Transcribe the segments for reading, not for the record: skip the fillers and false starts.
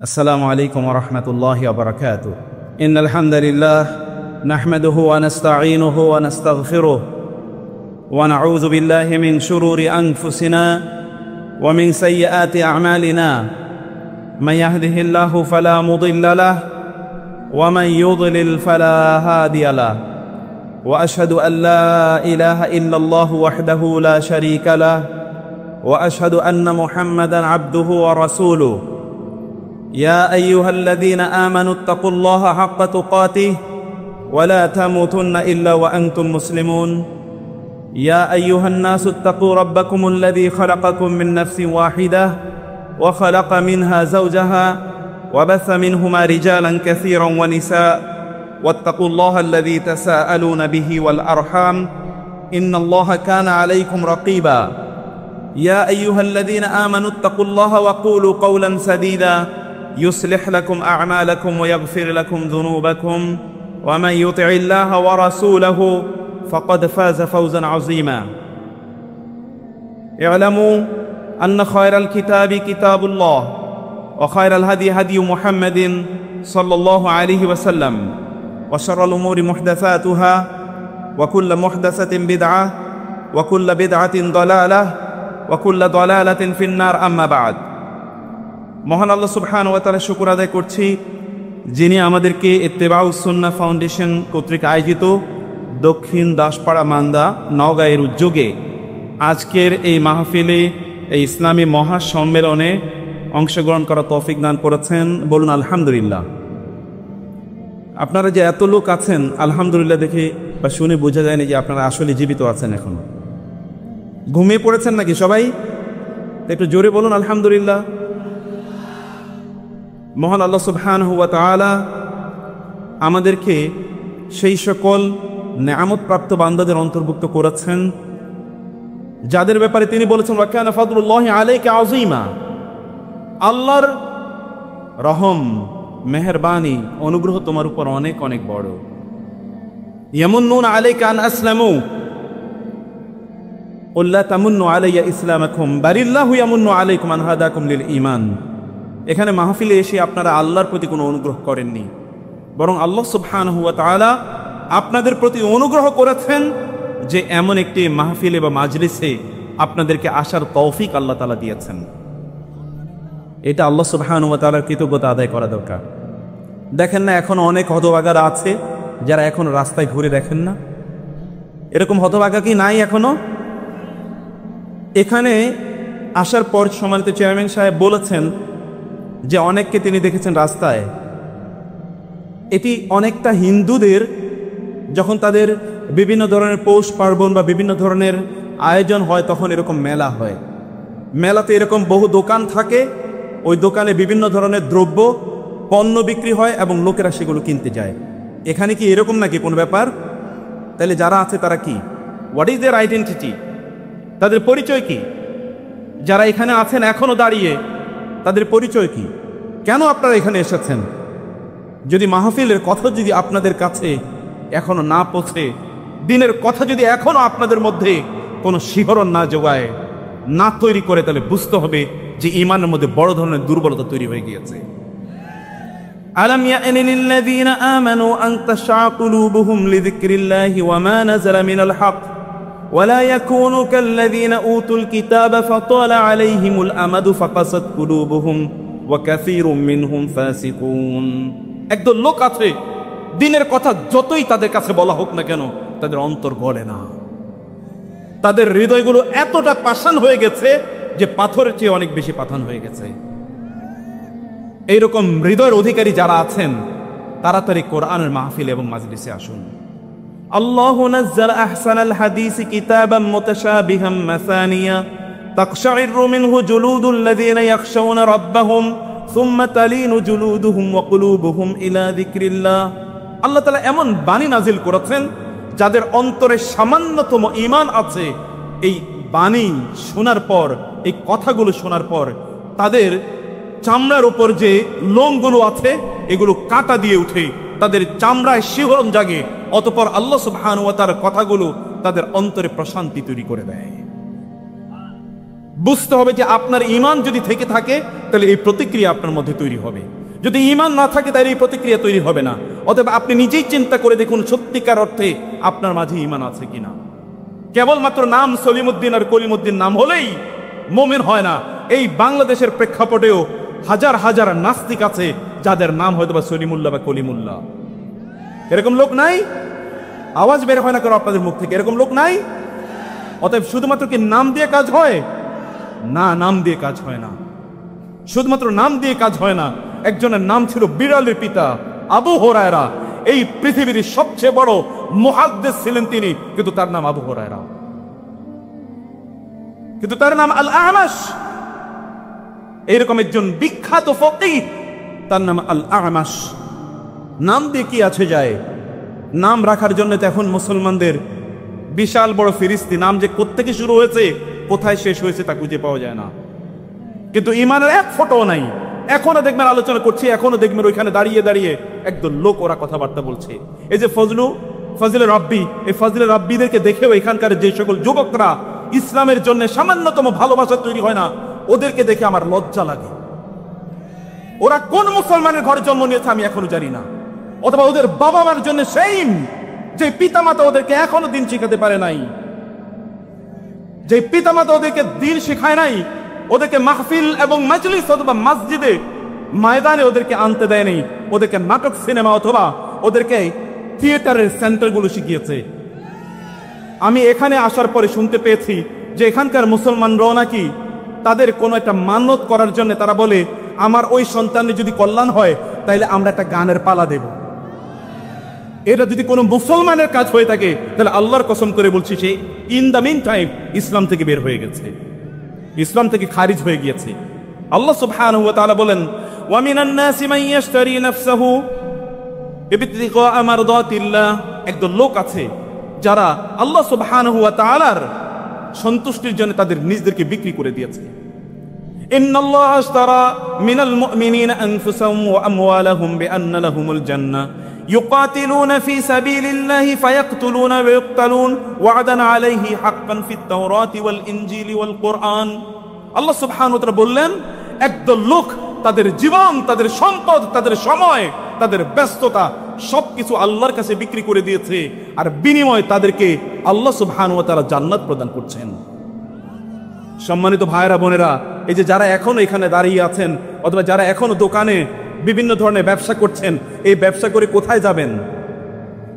السلام عليكم ورحمة الله وبركاته. إن الحمد لله نحمده ونستعينه ونستغفره ونعوذ بالله من شرور أنفسنا ومن سيئات أعمالنا. من يهده الله فلا مضل له ومن يضلل فلا هادي له، وأشهد أن لا إله إلا الله وحده لا شريك له، وأشهد أن محمدًا عبده ورسوله. يا أيها الذين آمنوا اتقوا الله حق تقاته ولا تموتن إلا وأنتم مسلمون. يا أيها الناس اتقوا ربكم الذي خلقكم من نفس واحدة وخلق منها زوجها وبث منهما رجالا كثيرا ونساء، واتقوا الله الذي تساءلون به والأرحام إن الله كان عليكم رقيبا. يا أيها الذين آمنوا اتقوا الله وقولوا قولا سديدا يصلح لكم أعمالكم ويغفر لكم ذنوبكم، ومن يطع الله ورسوله فقد فاز فوزا عظيما. اعلموا أن خير الكتاب كتاب الله، وخير الهدي هدي محمد صلى الله عليه وسلم، وشر الأمور محدثاتها، وكل محدثة بدعة، وكل بدعة ضلالة، وكل ضلالة في النار. أما بعد, মহান আল্লাহ সুবহানাহু ওয়া তাআলা শুকর আদায় করছি, যিনি আমাদেরকে ইত্তেবাউস সুন্নাহ ফাউন্ডেশন কর্তৃক আয়োজিত দক্ষিণ দাসপাড়া মান্দা নওগাঁয়ের উদ্যোগে আজকের এই মাহফিলে, এই ইসলামী মহাসম্মেলনে অংশগ্রহণ করার তৌফিক দান করেছেন। বলুন আলহামদুলিল্লাহ। আপনারা যে এত লোক আছেন, আলহামদুলিল্লাহ দেখে বা শুনে বোঝা যায়নি যে আপনারা আসলে জীবিত আছেন। এখনো ঘুমিয়ে পড়েছেন নাকি সবাই? একটু জোরে বলুন আলহামদুলিল্লাহ। মহান আল্লাহ সুবহানাহু ওয়া তাআলা আমাদেরকে সেই সকল নেয়ামত প্রাপ্ত বান্দাদের অন্তর্ভুক্ত করেছেন যাদের ব্যাপারে তিনি বলেছেন ওয়া কানা ফাদলুল্লাহি আলাইকা আযীমা। আল্লাহর রহম, মেহেরবানি, অনুগ্রহ তোমার উপর অনেক অনেক বড়। ইয়ামুন্নুনা আলাইকা আন আসলামু কুল লা তামুন্নু আলাইয়া ইসলামাকুম বালিল্লাহু ইয়ামুন্নু আলাইকুম আন হাদাকুম লিল ঈমান। এখানে মাহফিলে এসে আপনারা আল্লাহর প্রতি কোনো অনুগ্রহ করেননি, বরং আল্লাহ সুবহানাহু ওয়া তাআলা আপনাদের প্রতি অনুগ্রহ করেছেন যে এমন একটি মাহফিলে বা মাজলিসে আপনাদেরকে আসার তৌফিক আল্লাহ তাআলা দিয়েছেন। এটা আল্লাহ সুবহানাহু ওয়া তাআলার কৃতজ্ঞতা আদায় করা দরকার। দেখেন না, এখন অনেক হতভাগারা আছে যারা এখন রাস্তায় ঘুরে দেখেন না? এরকম হতভাগা কি নাই এখনো? এখানে আসার পর সম্মানিত চেয়ারম্যান সাহেব বলেছেন যে অনেককে তিনি দেখেছেন রাস্তায়। এটি অনেকটা হিন্দুদের যখন তাদের বিভিন্ন ধরনের পৌষ পার্বণ বা বিভিন্ন ধরনের আয়োজন হয়, তখন এরকম মেলা হয়। মেলাতে এরকম বহু দোকান থাকে, ওই দোকানে বিভিন্ন ধরনের দ্রব্য পণ্য বিক্রি হয় এবং লোকেরা সেগুলো কিনতে যায়। এখানে কি এরকম নাকি কোনো ব্যাপার? তাহলে যারা আছে তারা কি? What is their identity? তাদের পরিচয় কি? যারা এখানে আছেন এখনো দাঁড়িয়ে, তাদের পরিচয় কি? কেন আপনারা এখানে এসেছেন? যদি মাহফিলের কথা যদি আপনাদের কাছে এখনো না পৌঁছে, দিনের কথা যদি এখনো আপনাদের মধ্যে কোনো শিহরণ না যোগায়, না তৈরি করে, তাহলে বুঝতে হবে যে ঈমানের মধ্যে বড় ধরনের দুর্বলতা তৈরি হয়ে গিয়েছে। আলাম ইয়ানি লিল্লাযীনা আমানু আন তাশআ কুলুবুহুম লিযিকরিল্লাহি ওয়া মা নাযালা মিনাল হক ওয়া লা ইয়াকুনু কাল্লাযীনা উতুল কিতাবা ফাতালা আলাইহিমুল আমাদু ফাকাসাত কুলুবুহুম ওয়া কাসীরুম মিনহুম ফাসিকুন। একদল লোক আছে, দিনের কথা যতই তাদের কাছে বলা হোক না কেন, তাদের অন্তর গলে না। তাদের হৃদয়গুলো এতটা পাষাণ হয়ে গেছে যে পাথরের চেয়ে অনেক বেশি পাষাণ হয়ে গেছে। এইরকম হৃদয়ের অধিকারী যারা আছেন, তাড়াতাড়ি কোরআনের মাহফিল এবং মাজলিসে আসুন। আল্লাহু নাযালা আহসানাল হাদিসি কিতাবাম মুতাশাবিহাম মাসানিয়া তাকশাইরু মিনহু জুলুদুল্লাযীনা ইয়াখশাউনা রাব্বাহুম সুম্মা তালিনু জুলুদুহুম ওয়া কুলুবুহুম ইলা যিকরিল্লাহ। আল্লাহ তাআলা এমন বাণী নাজিল করেছেন যাদের অন্তরে সামান্যতম ঈমান আছে। এই বাণী শোনার পর, এই কথাগুলো শোনার পর তাদের চামড়ার উপর যে লোমগুলো আছে এগুলো কাঁটা দিয়ে উঠে, তাদের চামড়ায় শিহরণ জাগে। অতঃপর আল্লাহ সুবহানাহু ওয়া তাআলার কথাগুলো তাদের অন্তরে প্রশান্তি তৈরি করে দেয়। বুঝতে হবে যে আপনার ঈমান যদি থেকে থাকে তাহলে এই প্রতিক্রিয়া আপনার মধ্যে তৈরি হবে, যদি ঈমান না থাকে তাহলে এই প্রতিক্রিয়া তৈরি হবে না। অতএব আপনি নিজেই চিন্তা করে দেখুন সত্যিকার অর্থে আপনার মাঝে ঈমান আছে কিনা। কেবলমাত্র নাম সলিমুদ্দিন আর কলিমুদ্দিন নাম হলেই মুমিন হয় না। এই বাংলাদেশের প্রেক্ষাপটেও হাজার হাজার নাস্তিক আছে যাদের নাম হয়তো বা সলিমুল্লাহ বা কলিমুল্লাহ। এরকম লোক নাই? আওয়াজ বের হয় না কেন আপনাদের মুখ থেকে? এরকম লোক নাই? অতএব শুধুমাত্র কি নাম দিয়ে কাজ হয় না? নাম দিয়ে কাজ হয় না, শুধুমাত্র নাম দিয়ে কাজ হয় না। একজনের নাম ছিল বিড়ালের পিতা আবু হুরায়রা, এই পৃথিবীর সবচেয়ে বড় মুহাদ্দিস ছিলেন তিনি, কিন্তু তার নাম আবু হুরায়রা, কিন্তু তার নাম আল আমাশ। এইরকম একজন বিখ্যাত ফকিহ, তার নাম আল আমাশ। নাম দিয়ে কি আছে যায়? নাম রাখার জন্য তো এখন মুসলমানদের বিশাল বড় ফিরিস্তি। নাম যে কোত্থেকে শুরু হয়েছে কোথায় শেষ হয়েছে তা খুঁজে পাওয়া যায় না, কিন্তু ইমানের এক ফোঁটাও নাই। এখনো দেখবেন আলোচনা করছি, এখনো দেখবেন ওইখানে দাঁড়িয়ে দাঁড়িয়ে একদল লোক ওরা কথাবার্তা বলছে। এই যে ফজলে রাব্বি, এই ফজলে রাব্বিদেরকে দেখেও এখানকার যে সকল যুবকরা ইসলামের জন্য সামান্যতম ভালোবাসা তৈরি হয় না, ওদেরকে দেখে আমার লজ্জা লাগে। ওরা কোন মুসলমানের ঘরে জন্ম নিয়েছে আমি এখনো জানি না, অথবা ওদের বাবা মার জন্য সেইম যে পিতামাতা ওদেরকে এখনো দিন শিখাতে পারে নাই, যে পিতামাতা ওদেরকে দিন শিখায় নাই, ওদেরকে মাহফিল এবং মাজলিস অথবা মসজিদে ময়দানে ওদেরকে আনতে দেয় নাই, ওদেরকে নাটক সিনেমা অথবা ওদেরকে থিয়েটারের সেন্টারগুলো শিখিয়েছে। আমি এখানে আসার পরে শুনতে পেয়েছি যে এখানকার মুসলমানরাও নাকি তাদের কোনো একটা মান্যত করার জন্য তারা বলে, আমার ওই সন্তানের যদি কল্যাণ হয় তাহলে আমরা একটা গানের পালা দেব। এটা যদি কোনো মুসলমানের কাজ হয়ে থাকে তাহলে আল্লাহর কসম করে বলছি সে in the meantime Islam থেকে বের হয়ে গেছে, ইসলাম থেকে খারিজ হয়ে গিয়েছে। আল্লাহ সুবহানাহু ওয়া তাআলা বলেন, ওয়া মিনান নাসি মান ইয়াশতারি নাফসাহু ইবতিগা মারদাতিল্লাহ। একদল লোক আছে যারা আল্লাহ সুবহানাহু ওয়া তাআলার সন্তুষ্টির জন্য তাদের নিজেদেরকে বিক্রি করে দিয়েছে। ইন্নাল্লাহা আশতারা মিনাল মুমিনিনা আনফুসাহুম ওয়া আমওয়ালাহুম বিআন্না লাহুমুল জান্নাহ ইউকাতিলুনা ফি সাবিলিল্লাহি ফায়াকতুলুনা ওয়া ইউকতালুন ওয়া'দান আলাইহি হাক্কান ফিত তাওরাতি ওয়াল ইনজিলি ওয়াল কুরআন। আল্লাহ সুবহানাহু ওয়া তাআলা বললেন, একদল লোক তাদের জীবন, তাদের সম্পদ, তাদের সময়, তাদের ব্যস্ততা সবকিছু আল্লাহর কাছে বিক্রি করে দিয়েছে, আর বিনিময়ে তাদেরকে আল্লাহ সুবহানাহু ওয়া তাআলা জান্নাত প্রদান করছেন। সম্মানিত ভাইরা বোনেরা, এই যে যারা এখনো এখানে দাঁড়িয়ে আছেন অথবা যারা এখনো দোকানে বিভিন্ন ধরনের ব্যবসা করছেন, এই ব্যবসা করে কোথায় যাবেন?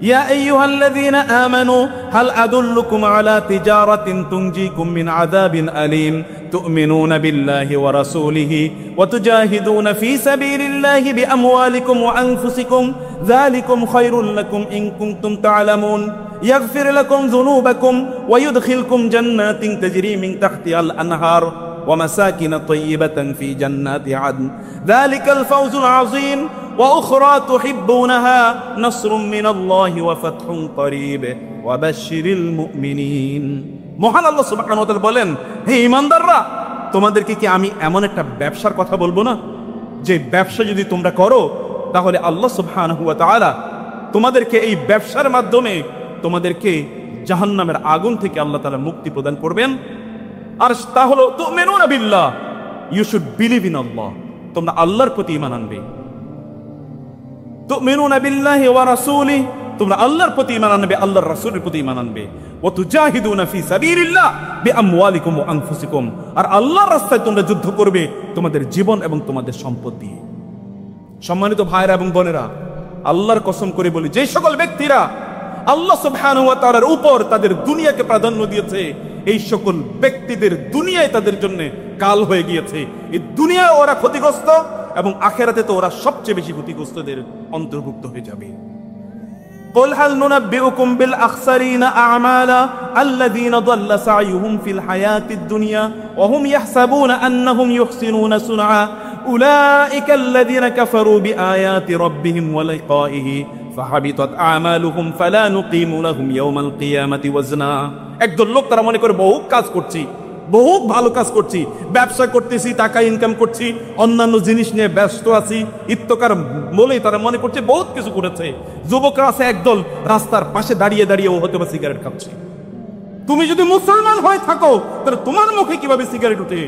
ইয়া আইয়ুহাল্লাযীনা আমানু হাল আদুল্লুকুম আলা তিজারাতিন তুনজিকুম মিন আযাবিন আলীম তু'মিনুনা বিল্লাহি ওয়া রাসূলিহি ওয়া তুজাহিদুনা ফি সাবিলিল্লাহি বিআমওয়ালিকুম ওয়া আনফুসিকুম যালিকুম খায়রুল লাকুম ইন কুনতুম তা'লামুন ইয়াগফির লাকুম যুনুবাকুম ওয়া ইউদখিলকুম জান্নাতিন তাজরি মিন তাহতিহাল আনহার ওয়া মাসাকিন তাইয়্যিবাতান ফি জান্নাতি আদন যালিকাল ফাওজুল আযীম ওয়া উখরা তুহিব্বুনাহা নাসরুম মিনাল্লাহি ওয়া ফাতহুন করিব ওয়া বাশশিরিল মুমিনিন। মহান আল্লাহ সুবহানাহু ওয়া তাআলা বলেন, হে ঈমানদাররা, তোমাদেরকে কি আমি এমন একটা ব্যবসার কথা বলবো না, যে ব্যবসা যদি তোমরা করো তাহলে আল্লাহ সুবহানাহু ওয়া তাআলা তোমাদেরকে এই ব্যবসার মাধ্যমে তোমাদেরকে জাহান্নামের আগুন থেকে আল্লাহ তাআলা মুক্তি প্রদান করবেন। আর তা হলো তু'মিনুনা বিল্লাহ, ইউ শুড বিলিভ ইন আল্লাহ, তোমরা আল্লাহর প্রতি ঈমান আনবে। তু'মিনুনা বিল্লাহি ওয়া রাসূলিহি, তোমরা আল্লাহর প্রতি ঈমান আনবে, আল্লাহর রাসূলের প্রতি ঈমান আনবে। ওয়া তুজাহিদুনা ফি সাবিলিল্লাহ বিআমওয়ালিকুম ওয়া আনফুসিকুম, আর আল্লাহর রাস্তায় তোমরা যুদ্ধ করবে তোমাদের জীবন এবং তোমাদের সম্পদ দিয়ে। সম্মানিত ভাইরা এবং বোনেরা, আল্লাহর কসম করে বলি, যে সকল ব্যক্তিরা আল্লাহ সুবহানাহু ওয়া তাআলার উপর তাদের দুনিয়াকে প্রাধান্য দিয়েছে, এই সকল ব্যক্তিদের দুনিয়ায় তাদের জন্য কাল হয়ে গিয়েছে। এই দুনিয়ায় ওরা ক্ষতিগ্রস্ত এবং আখিরাতে তো ওরা সবচেয়ে বেশি ক্ষতিগ্রস্তদের অন্তর্ভুক্ত হয়ে যাবে। قل هل ننبئكم بالأخسرين أعمالا الذين ضل سعيهم في الحياة الدنيا وهم يحسبون أنهم يحسنون صنعا أولئك الذين كفروا بآيات ربهم ولقائه فحبطت أعمالهم فلا نقيم لهم يوم القيامة وزنا। একদল লোক তারা মনে করে বহু কাজ করছি, বহু ভালো কাজ করছি, ব্যবসা করতেছি, টাকা ইনকাম করছি, অন্যান্য জিনিস নিয়ে ব্যস্ত আছি, ইত্তকার বলেই তারা মনে করছে বহুত কিছু করেছে। যুবকরা আছে একদল রাস্তার পাশে দাঁড়িয়ে দাঁড়িয়ে ও হয়তো বা সিগারেট খাচ্ছে, তুমি যদি মুসলমান হয়ে থাকো তাহলে তোমার মুখে কিভাবে সিগারেট উঠে?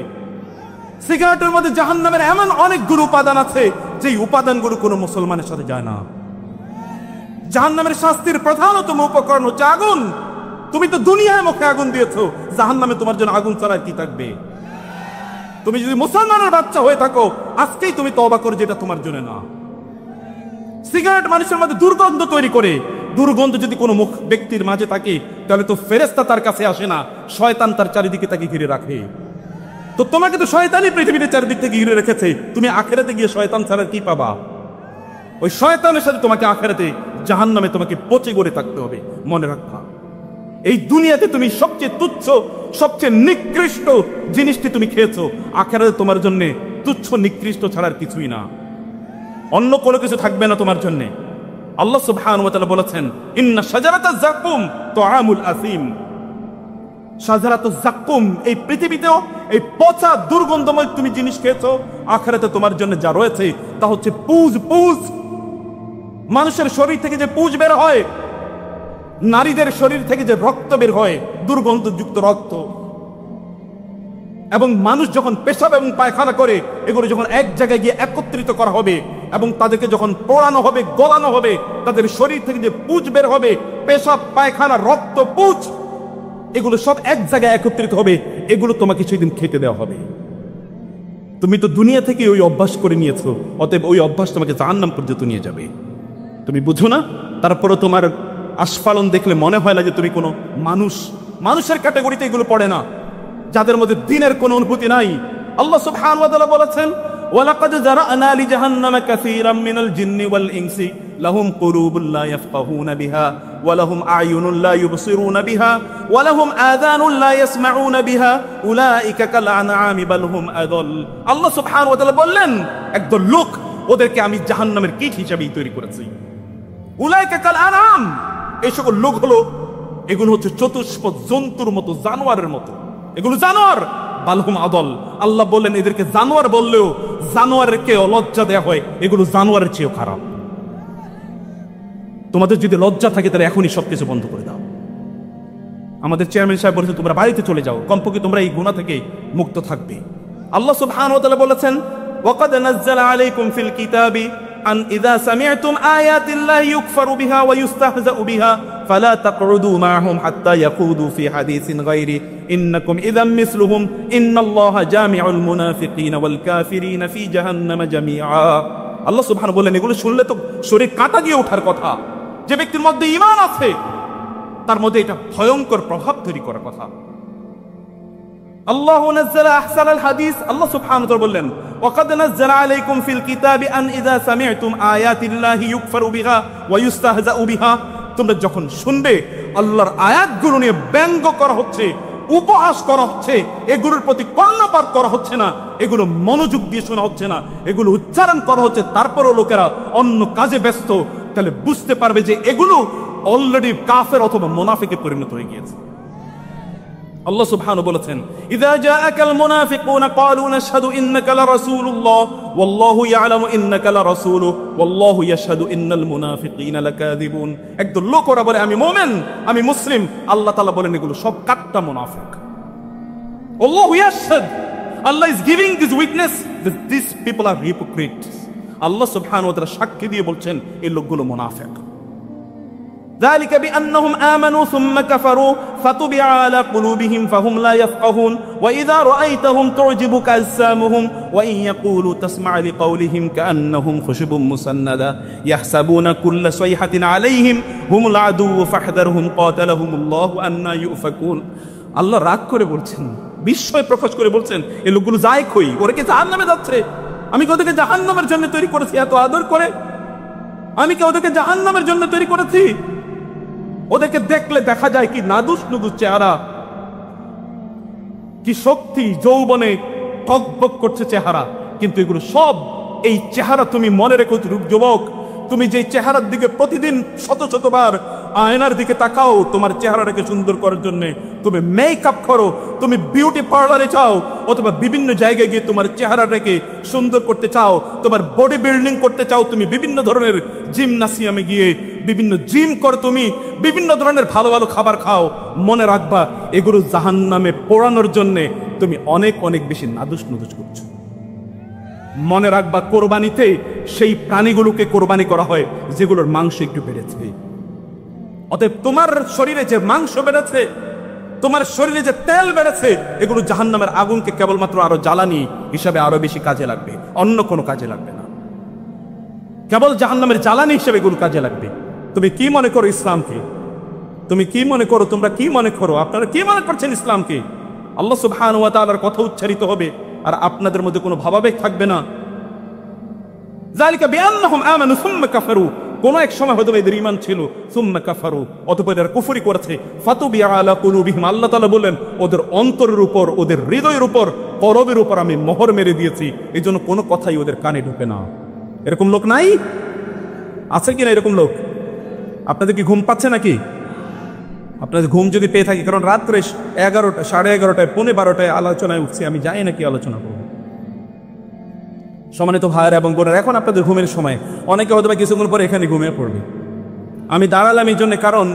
সিগারেটের মধ্যে জাহান্নামের এমন অনেকগুলো উপাদান আছে যে উপাদানগুলো কোনো মুসলমানের সাথে যায় না। জাহান্নামের শাস্তির প্রধানতম উপকরণ হচ্ছে আগুন। তুমি তো দুনিয়ায় মুখে আগুন দিয়েছো, জাহান্নামে তোমার জন্য আগুন ছাড়া কি থাকবে? তুমি যদি মুসলমানের বাচ্চা হয়ে থাকো আজকেই তুমি তওবা করো, যেটা তোমার জন্য না। সিগারেট মানুষের মধ্যে দুর্গন্ধ তৈরি করে। দুর্গন্ধ যদি কোনো মুখ ব্যক্তির মাঝে থাকে তাহলে তো ফেরেশতা তার কাছে আসে না, শয়তান তার চারিদিকে তাকে ঘিরে রাখে। তো তোমাকে তো শয়তানই পৃথিবীর চারিদিক থেকে ঘিরে রেখেছে, তুমি আখেরাতে গিয়ে শয়তান ছাড়া কি পাবা? ওই শয়তানের সাথে তোমাকে আখেরাতে জাহান্নামে তোমাকে পচে গড়ে থাকতে হবে। মনে রাখবা, এই দুনিয়াতে তুমি সবচেয়ে তুচ্ছ, সবচেয়ে নিকৃষ্ট জিনিসটি তুমি খেয়েছো, আখেরাতে তোমার জন্য তুচ্ছ নিকৃষ্ট ছাড়ার কিছুই না, অন্য কোনো কিছু থাকবে না তোমার জন্য। আল্লাহ সুবহানাহু ওয়া তাআলা বলেছেন, ইন্না শাজারাতাজ যাকুম তুআমুল আসিম। শাজারাতুজ যাকুম, এই পৃথিবীতেও এই পচা দুর্গন্ধময় তুমি জিনিস খেয়েছো, আখিরাতে তোমার জন্য যা রয়েছে তা হচ্ছে পুজ। পুজ মানুষের শরীর থেকে যে পুজ বের হয়, নারীদের শরীর থেকে যে রক্ত বের হয়, দুর্গন্ধযুক্ত রক্ত, এবং মানুষ যখন পেশাব এবং পায়খানা করে এগুলো যখন এক জায়গায় গিয়ে একত্রিত করা হবে এবং তাদেরকে যখন পোড়ানো হবে, গলানো হবে, তাদের শরীর থেকে যে পুজ বের হবে, পেশাব পায়খানা রক্ত পুজ, এগুলো সব এক জায়গায় একত্রিত হবে, এগুলো তোমাকে সেদিন খেতে দেওয়া হবে। তুমি তো দুনিয়া থেকে ওই অভ্যাস করে নিয়েছো, অতএব ওই অভ্যাস তোমাকে জাহান্নাম পর্যন্ত নিয়ে যাবে। তুমি বুঝো না? তারপরে তোমার আস্ফালন দেখলে মনে হয় না যে তুমি কোনো মানুষের ক্যাটাগরিতে এগুলো পড়ে না, যাদের মধ্যে দিনের কোনো অনুভূতি নাই। আল্লাহ সুবহানাহু ওয়া তাআলা বলেছেন, ওয়ালাকাদ জারা'না লিজাহান্নামা কাসীরাম মিনাল জিন্নি ওয়াল ইনসি লাহুম কুলুবুন লা ইয়াফকাহুনা বিহা ওয়া লাহুম আ'য়ুনুন লা ইউবসিরুনা বিহা ওয়া লাহুম আযানুন লা ইয়াসমাউনা বিহা উলাইকা কাল আনআমি বাল হুম আযাল। আল্লাহ সুবহানাহু ওয়া তাআলা বললেন, একদল লোক, ওদেরকে আমি জাহান্নামের কীট হিসেবেই তৈরি করেছি। উলাইকা কাল আনআম, এই সকল লোক হলো, এগুলো হচ্ছে চতুষ্পদ জন্তুর মতো, জানোয়ারের মতো, এগুলো জানোয়ার। বালহুম আদল, আল্লাহ বললেন এদেরকে জানোয়ার বললেও জানোয়ারকে লজ্জা দেয়া হয়, এগুলো জানোয়ারের চেয়েও খারাপ। তোমাদের যদি লজ্জা থাকে তাহলে এখনই সবকিছু বন্ধ করে দাও। আমাদের চেয়ারম্যান সাহেব বলেছেন, তোমরা বাড়িতে চলে যাও, কমপক্ষে তোমরা এই গুনাহ থেকে মুক্ত থাকবে। আল্লাহ সুবহানাহু ওয়া তাআলা বলেছেন, ওয়াকাদ নাযালা আলাইকুম ফিল কিতাবি আন ইযা সামি'তুম আয়াতিল্লাহি ইউকফারু বিহা ওয়া ইউস্তাহজাউ বিহা ফালা তাকউদু মা'হুম হাত্তা ইয়াকুদু ফি হাদিসিন গায়রি ইন্নাকুম ইযাম মিসলুহুম ইন্নাল্লাহা জামিউল মুনাফিকিনা ওয়াল কাফিরিনা ফি জাহান্নামা জামিআ। আল্লাহ সুবহানাহু বলেন, এগুলো শুনলে তো শরীর কাঁটা দিয়ে ওঠার কথা। যে ব্যক্তির মধ্যে ঈমান আছে তার মধ্যে এটা ভয়ঙ্কর প্রভাব তৈরি করার কথা। আল্লাহু নাযালা আহসানাল হাদিস, আল্লাহ সুবহানাহু ওয়া তাআলা বললেন, ওয়াকাদ নাযালা আলাইকুম ফিল কিতাবি আন ইযা সামি'তুম আয়াতিল্লাহি ইউকফারু বিহা ওয়া ইউস্তাহজাউ বিহা। তোমরা যখন শুনবে আল্লাহর আয়াতগুলো নিয়ে ব্যঙ্গ করা হচ্ছে, উপহাস করা হচ্ছে, এগুলোর প্রতি কর্ণপাত করা হচ্ছে না, এগুলো মনোযোগ দিয়ে শোনা হচ্ছে না, এগুলো উচ্চারণ করা হচ্ছে, তারপরও লোকেরা অন্য কাজে ব্যস্ত, তাহলে বুঝতে পারবে যে এগুলো অলরেডি কাফের অথবা মুনাফিকে পরিণত হয়ে গিয়েছে। আল্লাহ সুবহানাহু বলেছেন, ইযা জাআকাল মুনাফিকুনা ক্বালু নাশহাদু ইন্নাকা লারাসূলুল্লাহ ওয়াল্লাহু ইয়ালামু ইন্নাকা লারাসূলুহু ওয়াল্লাহু ইয়াশহাদু ইন্নাল মুনাফিকিনা লাকাযিবুন। একদল লোক ওরা বলে আমি মুমিন, আমি মুসলিম, আল্লাহ তাআলা বলেন এগুলো সব কাট্টা মুনাফিক। আল্লাহু ইয়াশহাদ, Allah is giving this witness that these people are hypocrites। আল্লাহ সুবহানাহু ওয়া তাআলা সাক্ষী দিয়ে বলছেন এই লোকগুলো মুনাফিক। ذلك بأنهم آمنوا ثم كفروا فطبع على قلوبهم فهم لا يفقهون وإذا رأيتهم تعجبك أجسامهم وإن يقولوا تسمع لقولهم كأنهم خشب مسندة يحسبون كل صيحة عليهم هم العدو فاحذرهم قاتلهم الله أنى يؤفكون। আল্লাহ রাগ করে বলছেন, বিস্ময় প্রকাশ করে বলছেন এই লোকগুলো যায় কই, ওরা কি জাহান্নামে যাচ্ছে? আমি কি ওদেরকে জাহান্নামের জন্য তৈরি করেছি এত আদর করে? আমি কি ওদেরকে জাহান্নামের জন্য তৈরি করেছি? ওদেরকে দেখলে দেখা যায় কি নাদুস নুদুস চেহারা, কি শক্তি, যৌবনে টকবক করছে চেহারা, কিন্তু এগুলো সব, এই চেহারা তুমি মনে রেখো যুবক, তুমি যে চেহারার দিকে প্রতিদিন শত শতবার আয়নার দিকে তাকাও তোমার চেহারাটাকে সুন্দর করার জন্য, তুমি মেকআপ করো, তুমি বিউটি পার্লারে যাও অথবা বিভিন্ন জায়গায় গিয়ে তোমার চেহারাটাকে সুন্দর করতে চাও, তোমার বডি বিল্ডিং করতে চাও, তুমি বিভিন্ন ধরনের জিমনাসিয়ামে গিয়ে বিভিন্ন জিম করো, তুমি বিভিন্ন ধরনের ভালো ভালো খাবার খাও, মনে রাখবা এগুলো জাহান্নামে পোড়ানোর জন্যে তুমি অনেক অনেক বেশি নাদুস নুদুস করছো। মনে রাখবা কোরবানিতে সেই প্রাণীগুলোকে কোরবানি করা হয় যেগুলোর মাংস একটু বেড়েছে। অতএব তোমার শরীরে যে মাংস বেড়েছে, তোমার শরীরে যে তেল বেড়েছে, এগুলো জাহান্নামের আগুনকে কেবলমাত্র আরো জ্বালানি হিসাবে আরো বেশি কাজে লাগবে, অন্য কোনো কাজে লাগবে না। কেবল জাহান্নামের জ্বালানি হিসেবে এগুলো কাজে লাগবে। তুমি কি মনে করো ইসলামকে? তুমি কি মনে করো? তোমরা কি মনে করো? আপনারা কি মনে করছেন ইসলামকে? আল্লাহ সুবহানাহু ওয়া তাআলার কথা উচ্চারিত হবে আর আপনাদের মধ্যে কোনো ভাবাবেগ থাকবে না। যালিকা বিআন্নাহুম আমানু সুম্মা কাফারু, কোন এক সময় হয়তো এদের ঈমান ছিল, সুম্মা কাফারু, অতঃপর এরা কুফরি করেছে, ফাতুবিয়া আলা কুলুবিহিম, আল্লাহ তাআলা বলেন ওদের অন্তরের উপর, ওদের হৃদয়ের উপর, কলবের উপর আমি মোহর মেরে দিয়েছি, এজন্য কোনো কথাই ওদের কানে ঢোকে না। এরকম লোক নাই? আছে কিনা এরকম লোক? আপনাদের কি ঘুম পাচ্ছে নাকি? আপনাদের ঘুম যদি পেয়ে থাকি, কারণ রাত্রে 11টা, 11:30, 11:45 আলোচনায় উঠছি, আমি জানি না কি আলোচনা করবো। সম্মানিত ভাইয়েরা এবং বোনেরা, এখন আপনাদের ঘুমের সময়, অনেকে হয়তো কিছুক্ষণ পরে এখানে ঘুমিয়ে পড়বে। আমি দাঁড়ালাম এই জন্য, কারণ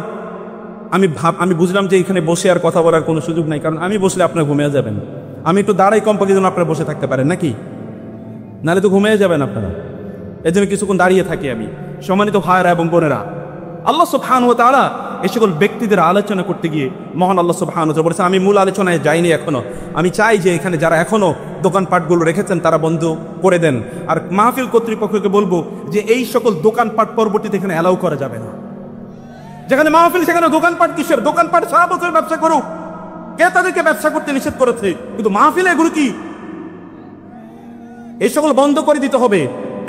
আমি বুঝলাম যে এখানে বসে আর কথা বলার কোনো সুযোগ নাই, কারণ আমি বসলে আপনারা ঘুমিয়ে যাবেন। আমি একটু দাঁড়াই কমপক্ষে যেন আপনারা বসে থাকতে পারেন, নাকি? নাহলে তো ঘুমিয়ে যাবেন আপনারা। এই জন্য কিছুক্ষণ দাঁড়িয়ে থাকি আমি। সম্মানিত ভাইয়েরা এবং বোনেরা, আল্লাহ সুবহানাহু ওয়া তাআলা এই সকল ব্যক্তিদের আলোচনা করতে গিয়ে মহান আল্লাহ সুবহানাহু ওয়া তাআলা বলেছেন, আমি মূল আলোচনায় যাইনি এখনো। আমি চাই যে এখানে যারা এখনো দোকানপাটগুলো রেখেছেন তারা বন্ধ করে দেন। আর মাহফিল কর্তৃপক্ষকে বলবো যে এই সকল দোকানপাট পরবর্তীতে এখানে অ্যালাউ করা যাবে না। যেখানে মাহফিল সেখানে দোকানপাট কিসের? দোকানপাট সারা বছর ব্যবসা করুক, কে তাদেরকে ব্যবসা করতে নিষেধ করেছে? কিন্তু মাহফিলে এগুলো কি? এই সকল বন্ধ করে দিতে হবে।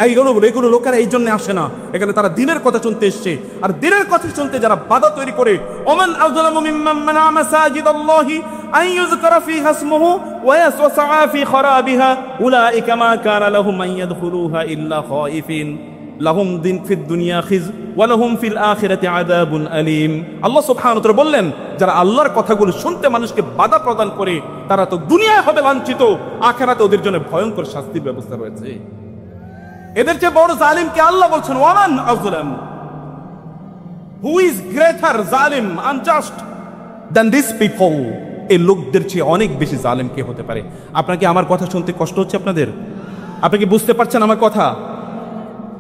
এগুলো লোকেরা এই জন্য আসে না, এখানে তারা দিনের কথা শুনতে এসছে। আর দিনের কথা শুনতে যারা বাধা তৈরি করে, ওমান আযলামু মিম্মান মানাআ মাসাজিদাল্লাহি আন ইউযকারা ফিহা ইসমুহু ওয়া ইয়াসআ ফি খারাবিহা উলাইকা মা কানা লাহুম আন ইয়াদখুলুহা ইল্লা খায়িফিন লাহুম দিন ফিদ দুনিয়া খিজ ওয়া লাহুম ফিল আখিরাতি আযাবুন আলীম। আল্লাহ সুবহানাহু ওয়া তাআলা বললেন, যারা আল্লাহর কথাগুলো শুনতে মানুষকে বাধা প্রদান করে তারা তো দুনিয়ায় হবে লাঞ্ছিত, আখিরাতে ওদের জন্য ভয়ঙ্কর শাস্তির ব্যবস্থা রয়েছে। এদের চেয়ে বড় জালিম কে? আল্লাহ বলছেন, ওয়ামান আযলাম, হু ইজ গ্রেটার জালিম, আনজাস্ট দ্যান দিস পিপল। এই লোকদের চেয়ে অনেক বেশি জালিম কে হতে পারে? আপনার কি আমার কথা শুনতে কষ্ট হচ্ছে আপনাদের? আপনি কি বুঝতে পারছেন আমার কথা?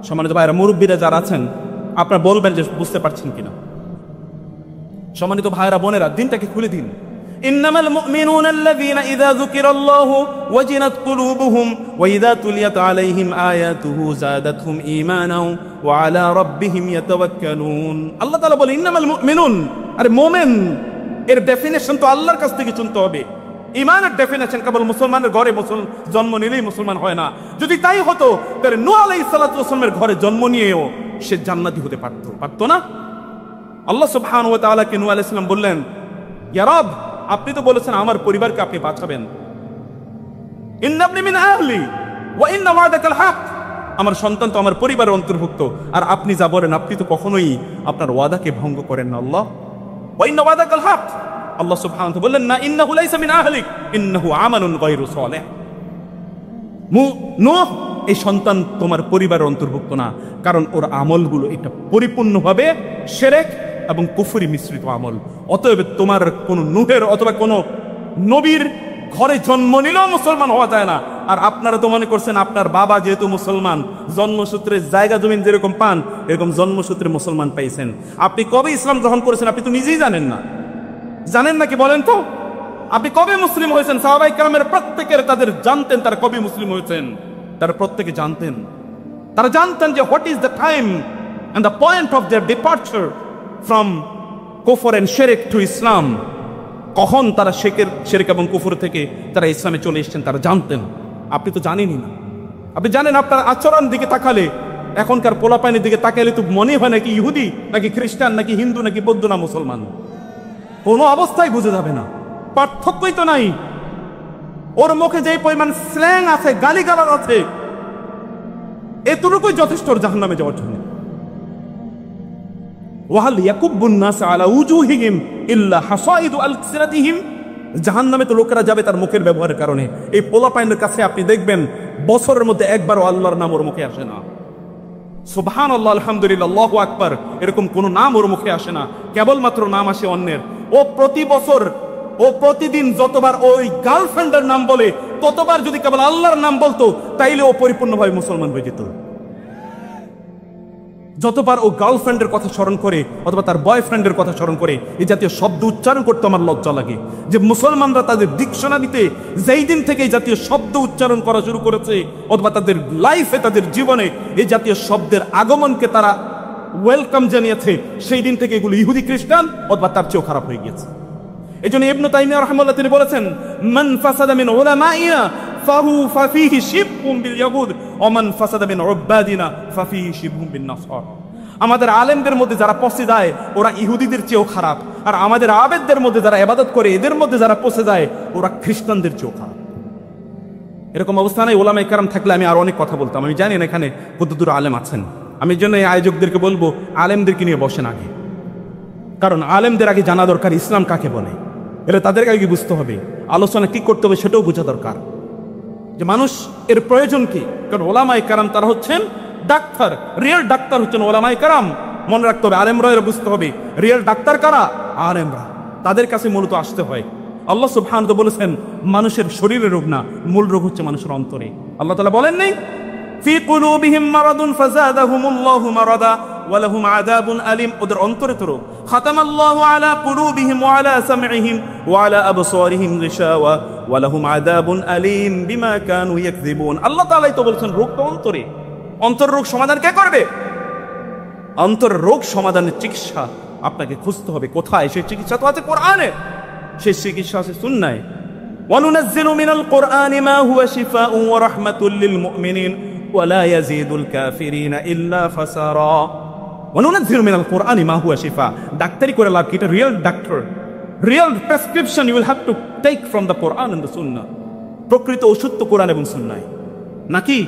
সম্মানিত ভাইরা, মুরব্বীরা যারা আছেন আপনারা বলবেন যে বুঝতে পারছেন কিনা। সম্মানিত ভাইরা বোনেরা, দিনটাকে খুলে দিন। ইন্নামাল মুমিনুনা আল্লাযীনা ইযা যুকিরাল্লাহু ওয়াজিলাত কুলুবুহুম ওয়া ইযা তুলিয়াত আলাইহিম আয়াতুহু যাদাতহুম ঈমানাও ওয়া আলা রাব্বিহিম ইয়াতাওয়াক্কালুন। আল্লাহ তাআলা বলেন ইন্নামাল মুমিনুন, আরে মুমিন এর ডেফিনিশন তো আল্লাহর কাছ থেকে শুনতে হবে। ঈমানের ডেফিনিশন কেবল মুসলমানের ঘরে জন্ম নিলেই মুসলমান হয় না। যদি তাই হতো তাহলে নূহ আলাইহিস সালাতু ওয়াস সালামের ঘরে জন্ম নিয়েও সে জান্নাতি হতে পারতো না? আল্লাহ সুবহানাহু ওয়া তাআলা কে নূহ আলাইহিস সালাম বললেন, ইয়া রব, আপনি তো বলেছেন আমার পরিবারকে আপনি বাঁচাবেন। ইন্নাবনি মিন আহলি ওয়া ইন্না ওয়াদাকাল হক, আমার সন্তান তো আমার পরিবারের অন্তর্ভুক্ত, আর আপনি যা বলেন আপনি তো কখনোই আপনার ওয়াদাকে ভঙ্গ করেন না। আল্লাহ ওয়া ইন্না ওয়াদাকাল হক, আল্লাহ সুবহানাহু ওয়া তাআলা বললেন না, ইন্নাহু লাইসা মিন আহলিক ইন্নাহু আমালুন গায়রু সালিহ। নূহ, এই সন্তান তোমার পরিবারের অন্তর্ভুক্ত না, কারণ ওর আমলগুলো এটা পরিপূর্ণভাবে শিরক এবং কুফরি মিশ্রিত আমল। অতএব তোমার কোন নূহের অথবা কোন নবীর ঘরে জন্ম নিলেও মুসলমান হওয়া যায় না। আর আপনারা তো মনে করছেন আপনার বাবা যেহেতু মুসলমান, জন্মসূত্রে জায়গা জমিন যেরকম পান এরকম জন্মসূত্রে মুসলমান পাইছেন। আপনি কবে ইসলাম গ্রহণ করেছেন আপনি তো নিজেই জানেন না। জানেন নাকি বলেন তো? আপনি কবে মুসলিম হয়েছেন? সাহাবায়ে কেরামের প্রত্যেকের তাদের জানতেন তারা কবে মুসলিম হয়েছেন, তারা প্রত্যেকে জানতেন। তারা জানতেন যে what is the time and the point of their departure from কুফর এন্ড শিরক টু ইসলাম। কখন তারা শিরক এবং কুফর থেকে তারা ইসলামে চলে এসেছেন তারা জানতেন। আপনি তো জানেনই না। আপনি জানেন আপনার আচরণ দিকে তাকালে, এখনকার পোলাপাইনের দিকে তাকালে তো মনে হয় নাকি ইহুদি নাকি খ্রিস্টান নাকি হিন্দু নাকি বৌদ্ধ না মুসলমান, কোনো অবস্থায় বুঝে যাবে না, পার্থক্যই তো নাই। ওর মুখে যে পরিমাণ স্ল্যাং আছে, গালিগালাজ আছে, এতটুকুই যথেষ্ট জাহান্নামে যাওয়ার জন্য। ওয়াহাল ইয়াকুব্বুন নাস আলা উজুহিহিম ইল্লা হাসাইদু আলসিনাতিহিম, জাহান্নামে তো লোকেরা যাবে তার মুখের ব্যবহারের কারণে। এই পোলাপাইনের কাছে আপনি দেখবেন বছরের মধ্যে একবারও আল্লাহর নাম ওর মুখে আসে না। সুবহানাল্লাহ, আলহামদুলিল্লাহ, আল্লাহু আকবার, এরকম কোনো নাম ওর মুখে আসে না, কেবলমাত্র নাম আসে অন্যের। ও প্রতি বছর, ও প্রতিদিন যতবার ওই গার্লফ্রেন্ডের নাম বলে, ততবার যদি কেবল আল্লাহর নাম বলতো, তাইলে ও পরিপূর্ণভাবে মুসলমান হয়ে যেত। যতবার ও গার্লফ্রেন্ডের কথা স্মরণ করে অথবা তার বয়ফ্রেন্ডের কথা স্মরণ করে, এই জাতীয় শব্দ উচ্চারণ করতে আমার লজ্জা লাগে যে মুসলমানরা তাদের ডিকশনারিতে যেই দিন থেকে এই জাতীয় শব্দ উচ্চারণ করা শুরু করেছে, অথবা তাদের লাইফে, তাদের জীবনে এই জাতীয় শব্দের আগমনকে তারা ওয়েলকাম জানিয়েছে, সেই দিন থেকে এগুলো ইহুদি, খ্রিস্টান অথবা তার চেয়েও খারাপ হয়ে গিয়েছে। এই জন্য ইবনে তাইমিয়া রাহিমাহুল্লাহ তিনি বলেছেন, মান ফাসাদা মিন উলামাইনা ফাফিহি শিবহুম বিল ইয়াহুদ ওয়া মান ফাসাদা মিন উবাদিনা ফাফিহি শিবহুম বিন নাসারা। আমাদের আলেমদের মধ্যে যারা পচে যায় ওরা ইহুদিদের চেয়েও খারাপ, আর আমাদের আবেদদের মধ্যে যারা ইবাদত করে এদের মধ্যে যারা পচে যায় ওরা খ্রিস্টানদের চেয়েও খারাপ। এরকম অবস্থানে ওলামায়ে কেরাম থাকলে আমি আর অনেক কথা বলতাম। আমি জানি না এখানে কতদূর আলেম আছেন। আমি এই জন্য এই আয়োজকদেরকে বলবো, আলেমদেরকে নিয়ে বসেন আগে, কারণ আলেমদের আগে জানা দরকার ইসলাম কাকে বলে। এলে তাদেরকে আগে বুঝতে হবে, আলোচনা কি করতে হবে সেটাও বোঝা দরকার, যে মানুষ এর প্রয়োজন কি। কারণ ওলামায়ে কেরাম তারা হচ্ছেন ডাক্তার, রিয়েল ডাক্তার হচ্ছেন ওলামায়ে কেরাম। মনে রাখতে হবে, আলেমরা এর বুঝতে হবে রিয়েল ডাক্তার কারা, আলেমরা। তাদের কাছে মূলত আসতে হয়। আল্লাহ সুবহানাহু ওয়া তাআলা বলেছেন মানুষের শরীরের রোগ না, মূল রোগ হচ্ছে মানুষের অন্তরে। আল্লাহ তাআলা বলেন নাই ফি কুলুবিহিম মারাদুন ফাযাদাহুমুল্লাহু মারাদা ওয়া লাহুম আযাবুন আলীম, ওদের অন্তরে তো রোগ। খাতামাল্লাহু আলা কুলুবিহিম ওয়া আলা সামঈহিম ওয়া আলা আবসারিহিম গিশাওয়া ওয়া লাহুম আযাবুন আলীম বিমা কানু ইয়াকযিবুন। আল্লাহ তাআলাই তো বলেছেন রোগ তো অন্তরে। অন্তর রোগ সমাধান কে করবে? অন্তর রোগ সমাধানের চিকিৎসা আপনাকে খুঁজতে হবে কোথায়। সেই চিকিৎসা তো আছে কোরআনে, সেই চিকিৎসা আছে সুন্নায়। ওয়ানুনাজ্জিলু মিনাল কোরআনি মা হুয়া শিফাউন ওয়া রাহমাতুল লিল মুমিনিন ওয়া লা ইয়াজিদুল কাফিরিনা ইল্লা ফাসারা। ওয়ানুনাজ্জিলু মিনাল কোরআনি মা হুয়া শিফা, ডাক্তারি করে লাভ কি? এটা real doctor, real prescription you will have to take from the Quran and the Sunnah. প্রকৃত ওষুধ তো কোরআন এবং সুন্নায়, নাকি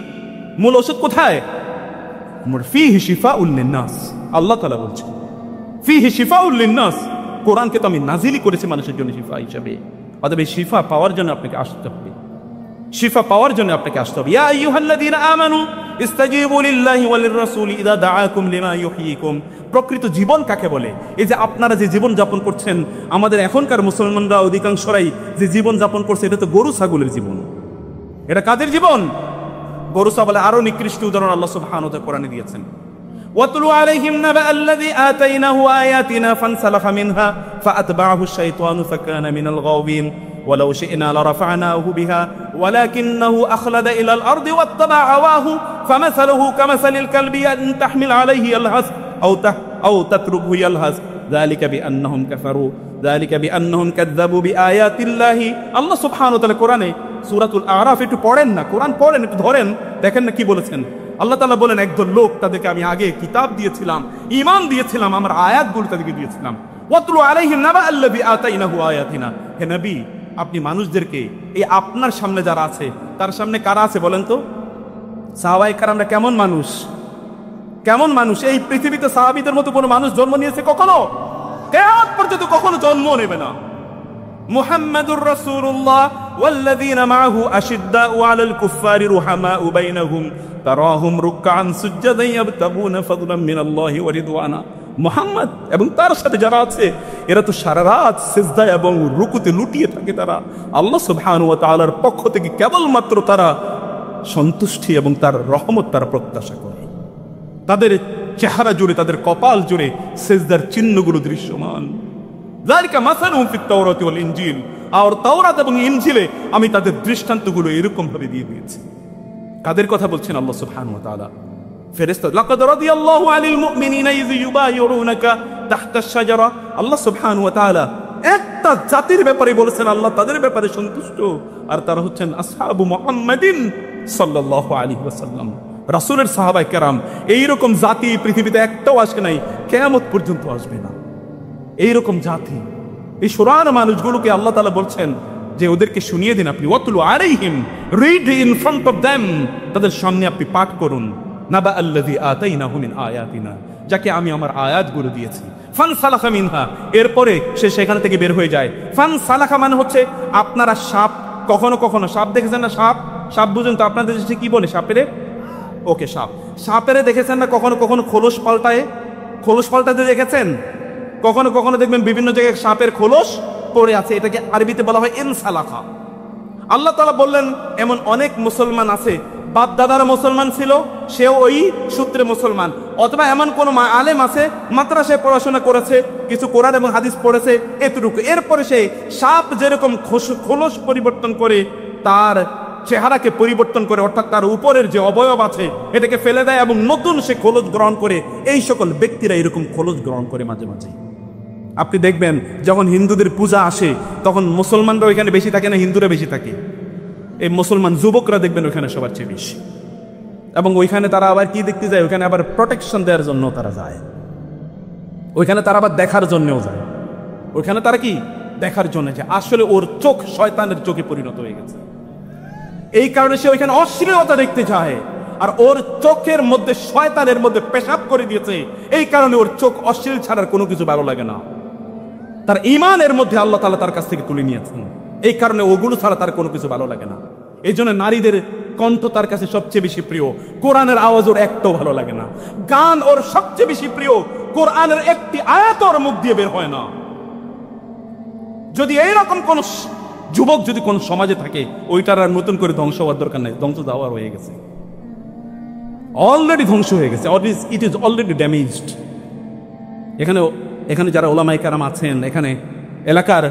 মূল ওষুধ কোথায়? ফিহি শিফাউল লিন্নাস, আল্লাহ তাআলা বলছেন ফিহি শিফাউল লিন্নাস। কোরআনকে তো আমি নাজিলই করেছি মানুষের জন্য শিফা হিসেবে। অতএব এই শিফা পাওয়ার জন্য আপনাকে আসতে হবে, শিফা পাওয়ার জন্য আপনাকে আসতে হবে। ইয়া আইয়ুহাল্লাযীনা আমানু ইস্তাজিবু লিল্লাহি ওয়া লির-রাসূলি ইযা দাআকুম লিমা ইউহয়িকুম। প্রকৃত জীবন কাকে বলে? এই যে আপনারা যে জীবন যাপন করছেন, আমাদের এখনকার মুসলমানরা অধিকাংশরাই যে জীবন যাপন করছে, এটা তো গরু ছাগলের জীবন। এটা কাদের জীবন? গরু ছাগলের আরো নিকৃষ্ট উদাহরণ আল্লাহ সুবহানাহু ওয়া তাআলা কোরআনে দিয়েছেন। ওয়াতলু আলাইহিম নাবা আল্লাযী আতাইনাহু আয়াতিনা ফানসালাখা মিনহা ফাআতবা'াহু আশ-শাইতানু ফাকানা মিনাল গাওয়িন ওয়ালাউ শি'না লারাফা'নাহু বিহা ওয়ালাকিন্নাহু আখলাদা ইলাল আরদি ওয়াত্তাবা'a হাওয়াহু ফামাসালুহু কামাসালিল কালবি ইন তাহমিল আলাইহি ইয়ালহাস আও তাতরুকহু ইয়ালহাস যালিকা বিআন্নাহুম কাফারু যালিকা বিআন্নাহুম কাযযাবু বিআয়াতিল্লাহি। আল্লাহ সুবহানাহু ওয়া তাআলা কোরআনে সূরাতুল আরাফ একটু পড়েন না, কোরআন পড়েন, একটু ধরেন, দেখেন না কি বলেছেন। আল্লাহ তাআলা বলেন একদল লোক, তাদেরকে আমি আগে কিতাব দিয়েছিলাম, ঈমান দিয়েছিলাম, আমার আয়াতগুলো তাদেরকে দিয়েছিলাম। ওয়াতলু আলাইহিম নাবা আল্লাযী আতাইনাহু আয়াতিনা। হে নবী, আপনি মানুষদেরকে, এই আপনার সামনে যারা আছে তার সামনে কারা আছে বলেন তো? সাহাবায়ে কেরামরা কেমন মানুষ, কেমন মানুষ? এই পৃথিবীতে সাহাবীদের মতো কোনো মানুষ জন্ম নিয়েছে কখনো? কিয়ামত পর্যন্ত কখনো জন্ম নেবে না। মুহাম্মাদুর রাসূলুল্লাহ ওয়াল্লাযীনা মাআহু আশিদ্দাউ আলাল কুফফারি রুহামাউ বাইনাহুম তারাহুম রুকআন সুজদান ইয়াবতাগুনা ফাদলাম মিনাল্লাহি ওয়া রিদওয়ানা। মুহাম্মদ এবং তার সাথে যারা আছে এরা তো সারা রাত সিজদায় এবং রুকুতে লুটিয়ে থাকে। তারা আল্লাহ সুবহানাহু ওয়া তাআলার পক্ষ থেকে কেবলমাত্র তারা সন্তুষ্টি এবং তার রহমত তারা প্রত্যাশা করে। তাদের চেহারা জুড়ে, তাদের কপাল জুড়ে সিজদার চিহ্নগুলো দৃশ্যমান। যালিকা মাসালুহুম ফিত তাওরাতি ওয়াল ইনজিল। আর তাওরাত এবং ইনজিলে আমি তাদের দৃষ্টান্তগুলো এরকম ভাবে দিয়ে দিয়েছি। কাদের কথা বলছেন আল্লাহ সুবহানাহু ওয়া তাআলা? ফেরেশতা, লাকাদ রাদিয়াল্লাহু আনিল মুমিনিনা ইয ইউবাইয়ুনাকা তাহতা আশ-শাজারা। আল্লাহ সুবহানাহু ওয়া তাআলা একটা জাতির ব্যাপারে বলেছেন আল্লাহ তাদের ব্যাপারে সন্তুষ্ট, আর তারা হচ্ছেন আসহাবু মুহাম্মাদিন সাল্লাল্লাহু আলাইহি ওয়াসাল্লাম, রাসূলের সাহাবায়ে কেরাম। এইরকম জাতি পৃথিবীতে একটাও আসে নাই, কিয়ামত পর্যন্ত আসবে না। এইরকম জাতি, এই সুরান মানুষগুলোকে আল্লাহ তাআলা বলছেন যে ওদেরকে শুনিয়ে দিন আপনি। ওয়াতলু আলাইহিম, read in front of them, তাদের সামনে আপনি পাঠ করুন। নাবা আল্লাযী আতাইনাহু মিন আয়াতিনা, যাকে আমি আমার আয়াতগুলো দিয়েছি। ফানসালাখা মিনহা, এরপরে সে সেখান থেকে বের হয়ে যায়। ফানসালাখা মানে হচ্ছে, আপনারা সাপ কখনো কখনো সাপ দেখেছেন না? সাপ, সাপ বুঝেন তো? আপনাদের দেশে কি বলে সাপেরে? ওকে, সাপ। সাপেরে দেখেছেন না কখনো কখনো খোলস পাল্টাতে দেখেছেন? কখনো কখনো দেখবেন বিভিন্ন জায়গায় সাপের খোলস পড়ে আছে, এটাকে আরবিতে বলা হয় ইনসালাখা। আল্লাহ তাআলা বললেন এমন অনেক মুসলমান আছে, বাপ দাদারা মুসলমান ছিল, সেও ওই সূত্রে মুসলমান, অথবা এমন কোন আলেম আছে মাদ্রাসায় পড়াশোনা করেছে, কিছু কোরআন এবং হাদিস পড়েছে, এতটুকু। এরপরে সে সাপ যেরকম খোলস পরিবর্তন করে তার চেহারাকে পরিবর্তন করে, অর্থাৎ তার উপরের যে অবয়ব আছে এটাকে ফেলে দেয় এবং নতুন সে খোলস গ্রহণ করে, এই সকল ব্যক্তিরা এরকম খোলস গ্রহণ করে মাঝে মাঝে। আপনি দেখবেন যখন হিন্দুদের পূজা আসে তখন মুসলমানরা ওইখানে বেশি থাকে না, হিন্দুরা বেশি থাকে। এই মুসলমান যুবকরা দেখবেন ওইখানে সবার চেয়ে বেশি, এবং ওইখানে তারা আবার কি দেখতে যায়, ওইখানে আবার প্রোটেকশন দেওয়ার জন্য তারা যায়, ওইখানে তারা আবার দেখার জন্যও যায়, ওইখানে তারা কি দেখার জন্য যায়। আসলে ওর চোখ শয়তানের চোখে পরিণত হয়ে গেছে, এই কারণে সে ওইখানে অশ্লীলতা দেখতে চায়, আর ওর চোখের মধ্যে শয়তানের মধ্যে পেশাব করে দিয়েছে, এই কারণে ওর চোখ অশ্লীল ছাড়ার কোনো কিছু ভালো লাগে না। তার ঈমানের মধ্যে আল্লাহ তাআলা তার কাছ থেকে তুলে নিয়েছেন, এই কারণে ওগুলো ছাড়া তার কোনো কিছু ভালো লাগে না। এই জন্য নারীদের কণ্ঠ তার কাছে সবচেয়ে বেশি প্রিয়, কোরআনের আওয়াজ ওর একটাও ভালো লাগে না। গান ওর সবচেয়ে বেশি প্রিয়, কোরআনের একটি আয়াত ওর মুখ দিয়ে বের হয় না। যদি এইরকম কোন যুবক যদি কোন সমাজে থাকে, ওইটার আর নতুন করে ধ্বংস হওয়ার দরকার নেই, ধ্বংস দেওয়ার হয়ে গেছে, অলরেডি ধ্বংস হয়ে গেছে, ইট ইজ অলরেডি ড্যামেজড। এখানে যারা ওলামায়ে কেরাম আছেন, এখানে এলাকার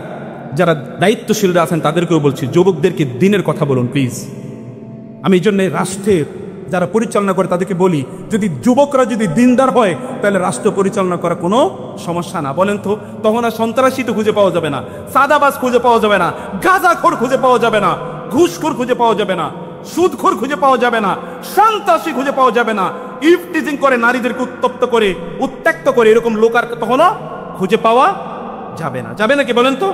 যারা দায়িত্বশীলরা আছেন, তাদেরকেও বলছি যুবকদেরকে দিনের কথা বলুন প্লিজ। আমি এই জন্য রাষ্ট্রের যারা পরিচালনা করে তাদেরকে বলি, যদি যুবকরা যদি দিনদার হয় তাহলে রাষ্ট্র পরিচালনা করা কোনো সমস্যা না। বলেন তো, তখন আর সন্ত্রাসী তো খুঁজে পাওয়া যাবে না, সাদাবাজ খুঁজে পাওয়া যাবে না, গাঁজাখোর খুঁজে পাওয়া যাবে না, ঘুষখোর খুঁজে পাওয়া যাবে না, সুদখোর খুঁজে পাওয়া যাবে না, সন্ত্রাসী খুঁজে পাওয়া যাবে না, ইফটিজিং করে নারীদেরকে উত্ত্যক্ত করে এরকম লোক আর তখনও খুঁজে পাওয়া যাবে না। যাবে নাকি বলেন তো?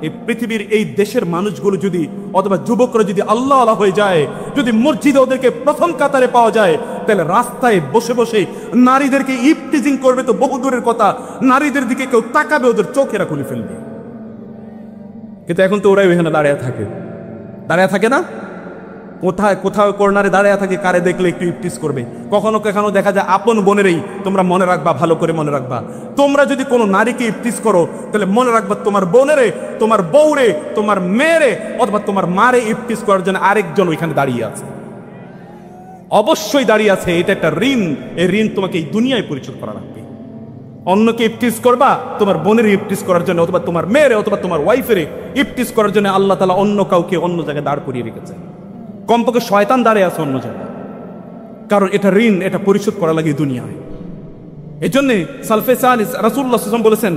এই পৃথিবীর এই দেশের মানুষগুলো যদি, অথবা যুবকরা যদি আল্লাহ হয়ে যায়, যদি মসজিদে ওদেরকে প্রথম কাতারে পাওয়া যায়, তাহলে রাস্তায় বসে বসে নারীদেরকে ইফটিজিং করবে তো বহু দূরের কথা, নারীদের দিকে কেউ তাকাবে ওদের চোখেরা খুলে ফেলবে। কিন্তু এখন তো ওরাই ওইখানে দাঁড়িয়ে থাকে না, কোথাও কর্নারে দাঁড়িয়ে থাকে, কারে দেখলে একটু ইফটিজ করবে। কখনো কখনো দেখা যায় আপন বোনেরই, তোমরা মনে রাখবা, ভালো করে মনে রাখবা, তোমরা যদি কোনো নারীকে ইফটিজ করো তাহলে মনে রাখবা তোমার বোনেরে, তোমার বউরে, তোমার মেয়েরে অথবা তোমার মারে ইফটিজ করার জন্য আরেকজন ওইখানে দাঁড়িয়ে আছে, অবশ্যই দাঁড়িয়ে আছে। এটা একটা ঋণ, এই ঋণ তোমাকে এই দুনিয়ায় পরিশোধ করা লাগবে। অন্যকে ইফটিজ করবা তোমার বোনের ইফটিজ করার জন্য, অথবা তোমার মেয়েরে অথবা তোমার ওয়াইফেরে ইফটিজ করার জন্য আল্লাহ তাআলা অন্য কাউকে অন্য জায়গায় দাঁড় করিয়ে রেখেছে। কমপক্ষে শয়তান দাঁড়িয়ে আছে অন্য জায়গায়, কারণ এটা ঋণ, এটা পরিশোধ করা লাগে দুনিয়ায়। এই জন্যে সালফে সালিহ রাসূলুল্লাহ সাল্লাল্লাহু আলাইহি ওয়াসাল্লাম বলেছেন,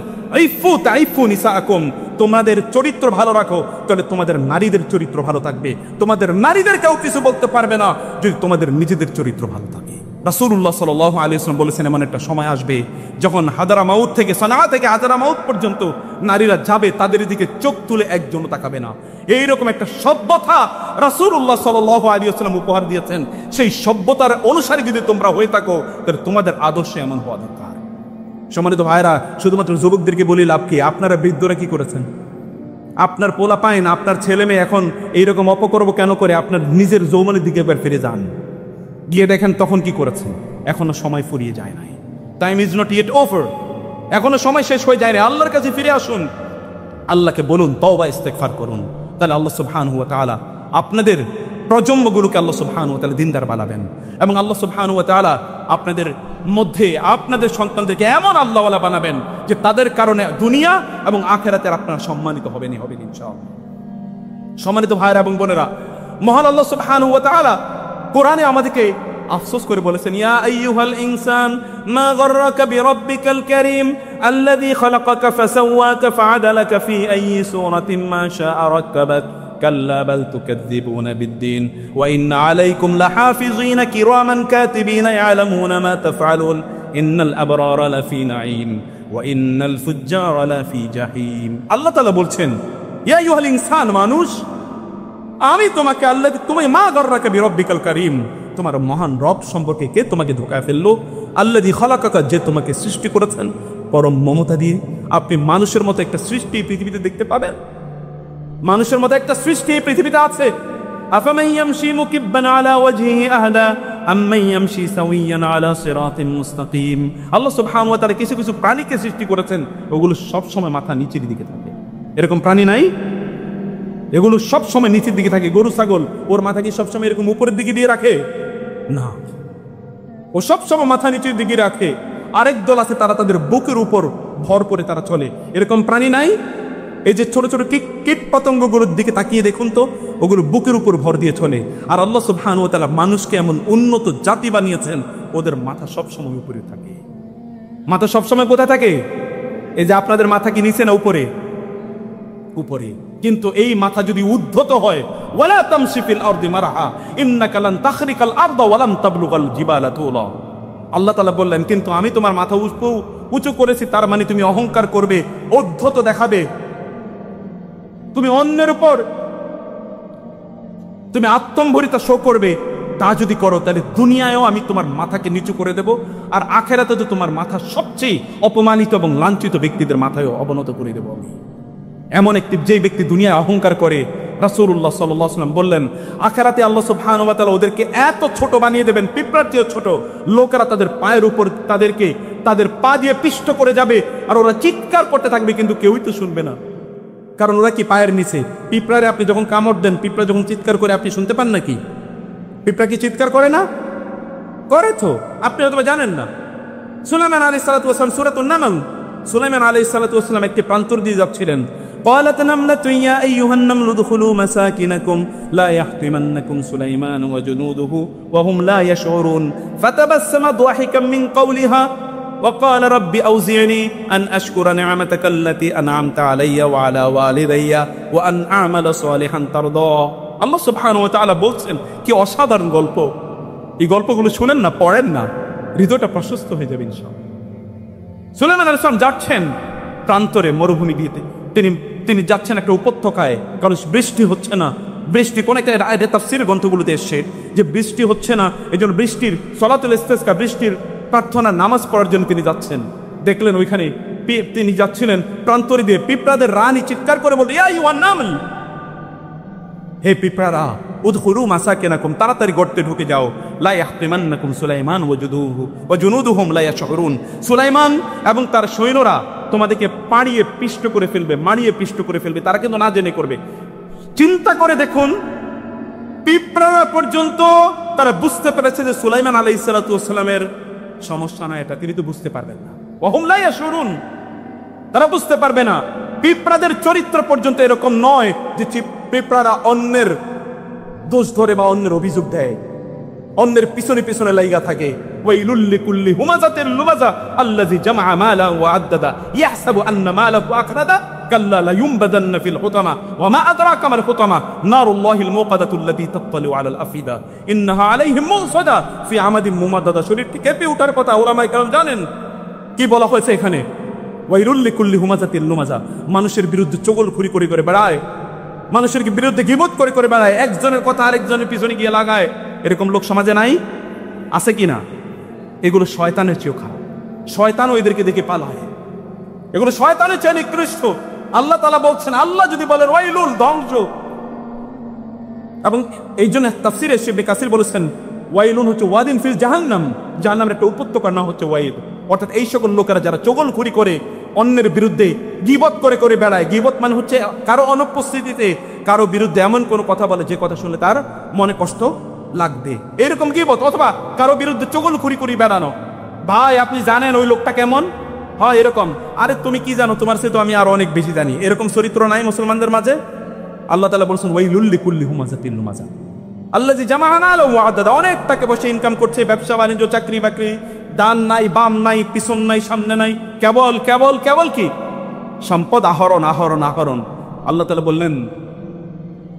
আইফু নিসাআকুম, তোমাদের চরিত্র ভালো রাখো, তাহলে তোমাদের নারীদের চরিত্র ভালো থাকবে। তোমাদের নারীদের কেউ কিছু বলতে পারবে না যদি তোমাদের নিজেদের চরিত্র ভালো থাকে। রাসূলুল্লাহ সাল্লাল্লাহু আলাইহি ওয়াসাল্লাম বলেছেন, এমন একটা সময় আসবে যখন হাদারামাউত থেকে, সানা থেকে হাদারামাউত পর্যন্ত নারীরা যাবে, তাদের দিকে চোখ তুলে একজনও তাকাবে না। এইরকম একটা সভ্যতা রাসূলুল্লাহ সাল্লাল্লাহু আলাইহি ওয়াসাল্লাম উপহার দিয়েছেন। সেই সভ্যতার অনুসারী যদি তোমরা হয়ে থাকো, তাহলে তোমাদের আদর্শ এমন হওয়া দরকার। সম্মানিত ভাইরা, শুধুমাত্র যুবকদেরকে বলি লাভ কি? আপনারা বৃদ্ধরা কি করেছেন? আপনার পোলা পাইন, আপনার ছেলে মেয়ে এখন এইরকম অপকর্ম কেন করে? আপনার নিজের যৌবনের দিকে একবার ফিরে যান, গিয়ে দেখেন তখন কি করেছেন। এখনো সময় ফুরিয়ে যায় নাই, time is not yet over, এখনো সময় শেষ হয়ে যায় না। আল্লাহর কাছে ফিরে আসুন, আল্লাহকে বলুন, তওবা ইস্তেগফার করুন, তাহলে আল্লাহ সুবহানাহু ওয়া তাআলা আপনাদের প্রজন্মগুলোকে আল্লাহ সুবহানাহু ওয়া তাআলা দিনদার বানাবেন, এবং আল্লাহ সুবহানাহু ওয়া তাআলা আপনাদের মধ্যে আপনাদের সন্তানদেরকে এমন আল্লাহওয়ালা বানাবেন যে তাদের কারণে দুনিয়া এবং আখিরাতে আপনারা সম্মানিত হবেন ইনশাআল্লাহ। সম্মানিত ভাইরা এবং বোনেরা, মহান আল্লাহ সুবহানাহু ওয়া তাআলা কোরআনে আমাদেরকে আফসোস করে বলেছেন, ইয়া আইয়ুহাল ইনসান মা গাররাকা বিরাব্বিকাল কারীম আল্লাযী খালাকাকা ফাসাওয়াকা ফাআদালাকা ফি আইয়ি সূরাতিন মা শাআ রাক্কাবাক কাল্লা বাল তুকাযযিবুনা বিদ্দীন ওয়া ইন্না আলাইকুম লাহাফিযিন কিরামান কাতিবিন ইয়ালামুনা মা তাফআলুন ইন্নাল আবরারা লাফি নাঈম ওয়া ইন্নাল ফুজ্জারা লাফি জাহিম। আল্লাহ তাআলা বলছেন, ইয়া আইয়ুহাল ইনসান, মানুষ, আমি তোমাকে তোমায় মা গাররাকা বিরাব্বিকাল কারীম, তোমার মহান রব সম্পর্কে কে তোমাকে ধোঁকায় ফেললো? আল্লাযী খালাকাকা, যে তোমাকে সৃষ্টি করেছেন পরম মমতা দিয়ে। আপনি মানুষের মতো একটা সৃষ্টি পৃথিবীতে দেখতে পাবেন, মানুষের মতো একটা সৃষ্টি পৃথিবীতে আছে। আফামান ইয়ামশি মুকিব্বান আলা ওয়াজহিহি আহদা আম্মান ইয়ামশি সাওয়িয়ান আলা সিরাতিন মুস্তাকিম। আল্লাহ সুবহানাহু ওয়া তাআলা কিছু কিছু প্রাণীকে সৃষ্টি করেছেন, ওগুলো সব সময় মাথা নিচের দিকে থাকে। এরকম প্রাণী নাই? এগুলো সব সময় নিচের দিকে থাকে। গরু ছাগল ওর মাথা কি সব সময় এরকম উপরের দিকে দিয়ে রাখে? না, ও সব সময় মাথা নিচের দিকে রাখে। আরেক দল আছে, তারা তাদের বুকের উপর ভর করে তারা চলে। এরকম প্রাণী নাই? এই যে ছোট ছোট কীট পতঙ্গগুলোর দিকে তাকিয়ে দেখুন তো, ওগুলো বুকের উপর ভর দিয়ে চলে। আর আল্লাহ সুবহানাহু ওয়া তাআলা মানুষকে এমন উন্নত জাতি বানিয়েছেন, ওদের মাথা সবসময় উপরে থাকে। মাথা সবসময় কোথায় থাকে? এই যে আপনাদের মাথা কি নিচে না উপরে? উপরে। কিন্তু এই মাথা যদি উদ্ধত হয়, ওয়ালা তামশি ফিল আরদি মারহা ইন্নাকা লান তাখরিকাল আরদা ওয়া লাম তাবলুগাল জিবালা তুলা। আল্লাহ তাআলা বললেন, কিন্তু আমি তোমার মাথা উঁচু করেছি, তার মানে তুমি অহংকার করবে, উদ্ধত দেখাবে, তুমি অন্যের উপর তুমি আত্মম্ভরিতা শো করবে। তা যদি করো তাহলে দুনিয়ায়ও আমি তোমার মাথাকে নিচু করে দেব, আর আখেরাতে তো তোমার মাথা সবচেয়ে অপমানিত এবং লাঞ্ছিত ব্যক্তিদের মাথায়ও অবনত করে দেব আমি। এমন একটি যে ব্যক্তি দুনিয়ায় অহংকার করে, রাসূলুল্লাহ সাল্লাল্লাহু আলাইহি ওয়াসাল্লাম বললেন, আখেরাতে আল্লাহ সুবহানাহু ওয়া তাআলা ওদেরকে এত ছোট বানিয়ে দেবেন, পিঁপড়ার চেয়ে ছোট। লোকেরা তাদের পায়ের উপর তাদের পা দিয়ে পিষ্ট করে যাবে, আর ওরা চিৎকার করতে থাকবে, কিন্তু কেউই তো শুনবে না। কারণ ওরা কি পায়ের নিচে। পিঁপড়ারে আপনি যখন কামড় দেন, পিঁপড়া যখন চিৎকার করে আপনি শুনতে পান নাকি? পিঁপড়া কি চিৎকার করে না? করে তো, আপনি হয়তো জানেন না। সুলাইমান আলাইহিস সালাতু ওয়াস সালাম, সূরাতুন নামল, সুলাইমান আলাইহিস সালাতু ওয়াস সালাম একটি প্রান্তর দিয়ে যাচ্ছিলেন। قالت نملة يا أيها النمل ادخلوا مساكنكم لا يحطمنكم سليمان وجنوده وهم لا يشعرون فتبسم ضاحكا من قولها وقال رب أوزعني أن أشكر نعمتك التي أنعمت علي وعلى والدي وأن أعمل صالحا ترضاه। আল্লাহ সুবহানাহু ওয়া তাআলা বলছেন, কি অসাধারণ গল্প। এই গল্পগুলো শুনেন না, পড়েন না, হৃদয়টা প্রশস্ত হয়ে যাবে ইনশাআল্লাহ। সুলাইমান আলাইহিস সালাম যাচ্ছেন প্রান্তরে, মরুভূমি দিয়ে তিনি যাচ্ছেন একটা উপত্যকায়, কারণ বৃষ্টি হচ্ছে না। বৃষ্টি কোন একটা তাফসীরের গ্রন্থগুলোতে এসছে যে বৃষ্টি হচ্ছে না, এই জন্য বৃষ্টির সলাতুল ইস্তিসকা, বৃষ্টির প্রার্থনা নামাজ পড়ার জন্য তিনি যাচ্ছেন। দেখলেন ওইখানে তিনি যাচ্ছিলেন প্রান্তরে দিয়ে, পিঁপড়াদের রানী চিৎকার করে বলতে, ইয়া আইয়ুহান নামল, হে পিঁপড়ারা, উদখুলু মাসাকিনাকুম, তাড়াতাড়ি গর্তে ঢুকে যাও। লা ইয়াহতিমান্নাকুম সুলাইমান ওয়া জুনুদুহুম লা ইয়াশউরুন, সুলাইমান এবং তার সৈন্যরা তোমাদেরকে মারিয়ে পিষ্ট করে ফেলবে, তারা কিন্তু না জেনে করবে। চিন্তা করে দেখুন, পিঁপড়ারা পর্যন্ত তারা বুঝতে পেরেছে যে সুলাইমান আলাইহিস সালাতু ওয়াস সালামের সমস্যা না এটা, তিনি তো বুঝতে পারবেন না। ওয়াহুম লা ইয়াশউরুন, তারা বুঝতে পারবে না। পিঁপড়াদের চরিত্র পর্যন্ত এরকম নয় যে পিঁপড়ারা অন্যের দোষ ধরে বা অন্যের অভিযোগ দেয়, অন্যের পিছনে পিছনে লাইগা থাকে। ওয়াইলুল লিকুল্লি হুমাযাতিল লুমাযা আল্লাযী জামআ মালা ওয়া আদ্দাদা ইয়াহসাবু আন্না মালাহু আখরাদা কাল্লা লা ইউমবাদান্না ফিল হুতামা ওয়া মা আদরাকা মাল হুতামা নারুল্লাহিল মুকাদাতু আল্লাতী তাত্তালিউ আলাল আফিদা ইন্নাহা আলাইহিম মুসাদা ফি আমাদিন মুমাদ্দাদা। শরীরটি কেঁপে ওঠার কথা উলামায়ে কেরাম জানেন। কি বলা হয়েছে এখানে? ওয়াইলুল লিকুল্লি হুমাযাতিল লুমাযা, মানুষের বিরুদ্ধে চগলখুরি করে বেড়ায়, মানুষের বিরুদ্ধে গীবত করে বেড়ায়, একজনের কথা আরেকজনের পিছনে গিয়ে লাগায়। এরকম লোক সমাজে নাই? আছে কি না? এগুলো শয়তানের চেয়েও খারাপ, শয়তানও এদেরকে দেখে পালায়, এগুলো শয়তানের চেয়ে নিকৃষ্ট। আল্লাহ তাআলা বলছেন, আল্লাহ যদি বলেন ওয়াইলুল, ধ্বংস। এবং এই জন্য তাফসীরে ইবনে কাসির বলেছেন, ওয়াইলুন হচ্ছে ওয়াদিন ফিল জাহান্নাম, জাহান্নামের একটা উপত্যকার নাম হচ্ছে ওয়াইল। অর্থাৎ এই সকল লোকেরা যারা চগলখুরি করে, অন্যের বিরুদ্ধে গীবত করে বেড়ায়। গীবত মানে হচ্ছে কারো অনুপস্থিতিতে কারো বিরুদ্ধে এমন কোনো কথা বলে যে কথা শুনলে তার মনে কষ্ট লাগবে, এরকম গীবত। অথবা কারো বিরুদ্ধে চগলখুরি করে বেড়ানো। ভাই আপনি জানেন ওই লোকটা কেমন হয়, এরকম। আরে তুমি কি জানো, তোমার সে তো আমি আরো অনেক বেশি জানি, এরকম চরিত্র নাই মুসলমানদের মাঝে। আল্লাহ তাআলা বলছেন ওয়াইলুল লিকুল্লি হুমাযাতিল লুমাযা আল্লাযী জামআ মালা ওয়া আদ্দাদা, অনেক টাকা পয়সা ইনকাম করছে, ব্যবসা বাণিজ্য, চাকরি বাকরি, ডান নাই, বাম নাই, পিছন নাই, সামনে নাই, কেবল কেবল কেবল কি সম্পদ আহরণ। আল্লাহ তাআলা বললেন,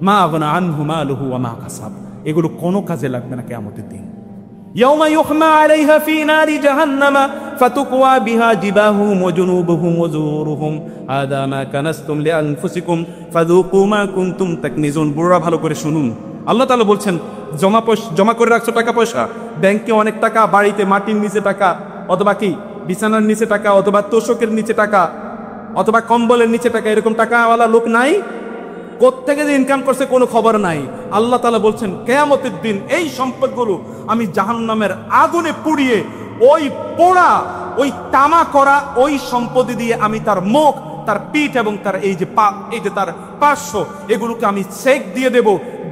মা আগনা আনহু মালুহু ওয়া মা কাসাব, এগুলো কোনো কাজে লাগবে না কিয়ামতের দিন। ইয়াউমা ইউহমা আলাইহা ফি নারি জাহান্নামা ফাতুকওয়া বিহা জিবাহুম ওয়া জুনুবুহুম ওয়া যুরুহুম হাদা মা কানাসতুম লিআনফুসিকুম ফাযুকু মা কুনতুম তাকনিজুন। বুড়া ভালো করে শুনুন, আল্লাহ তাআলা বলছেন, জমা করে রাখছো টাকা পয়সা, ব্যাংকে অনেক টাকা, বাড়িতে মাটির নিচে টাকা, অথবা কি বিছানার নিচে টাকা, অথবা তোষকের নিচে টাকা, অথবা কম্বলের নিচে টাকা, এরকম টাকাওয়ালা লোক নাই? কোত্থেকে যে ইনকাম করছে কোনো খবর নাই। আল্লাহ তাআলা বলছেন কিয়ামতের দিন এই সম্পদগুলো আমি জাহান্নামের আগুনে পুড়িয়ে ওই পোড়া ওই তামা করা ওই সম্পদ দিয়ে আমি তার মুখ, তার পিঠ এবং তার এই যে তার পার্শ্ব এগুলোকে আমি সেক দিয়ে দেব,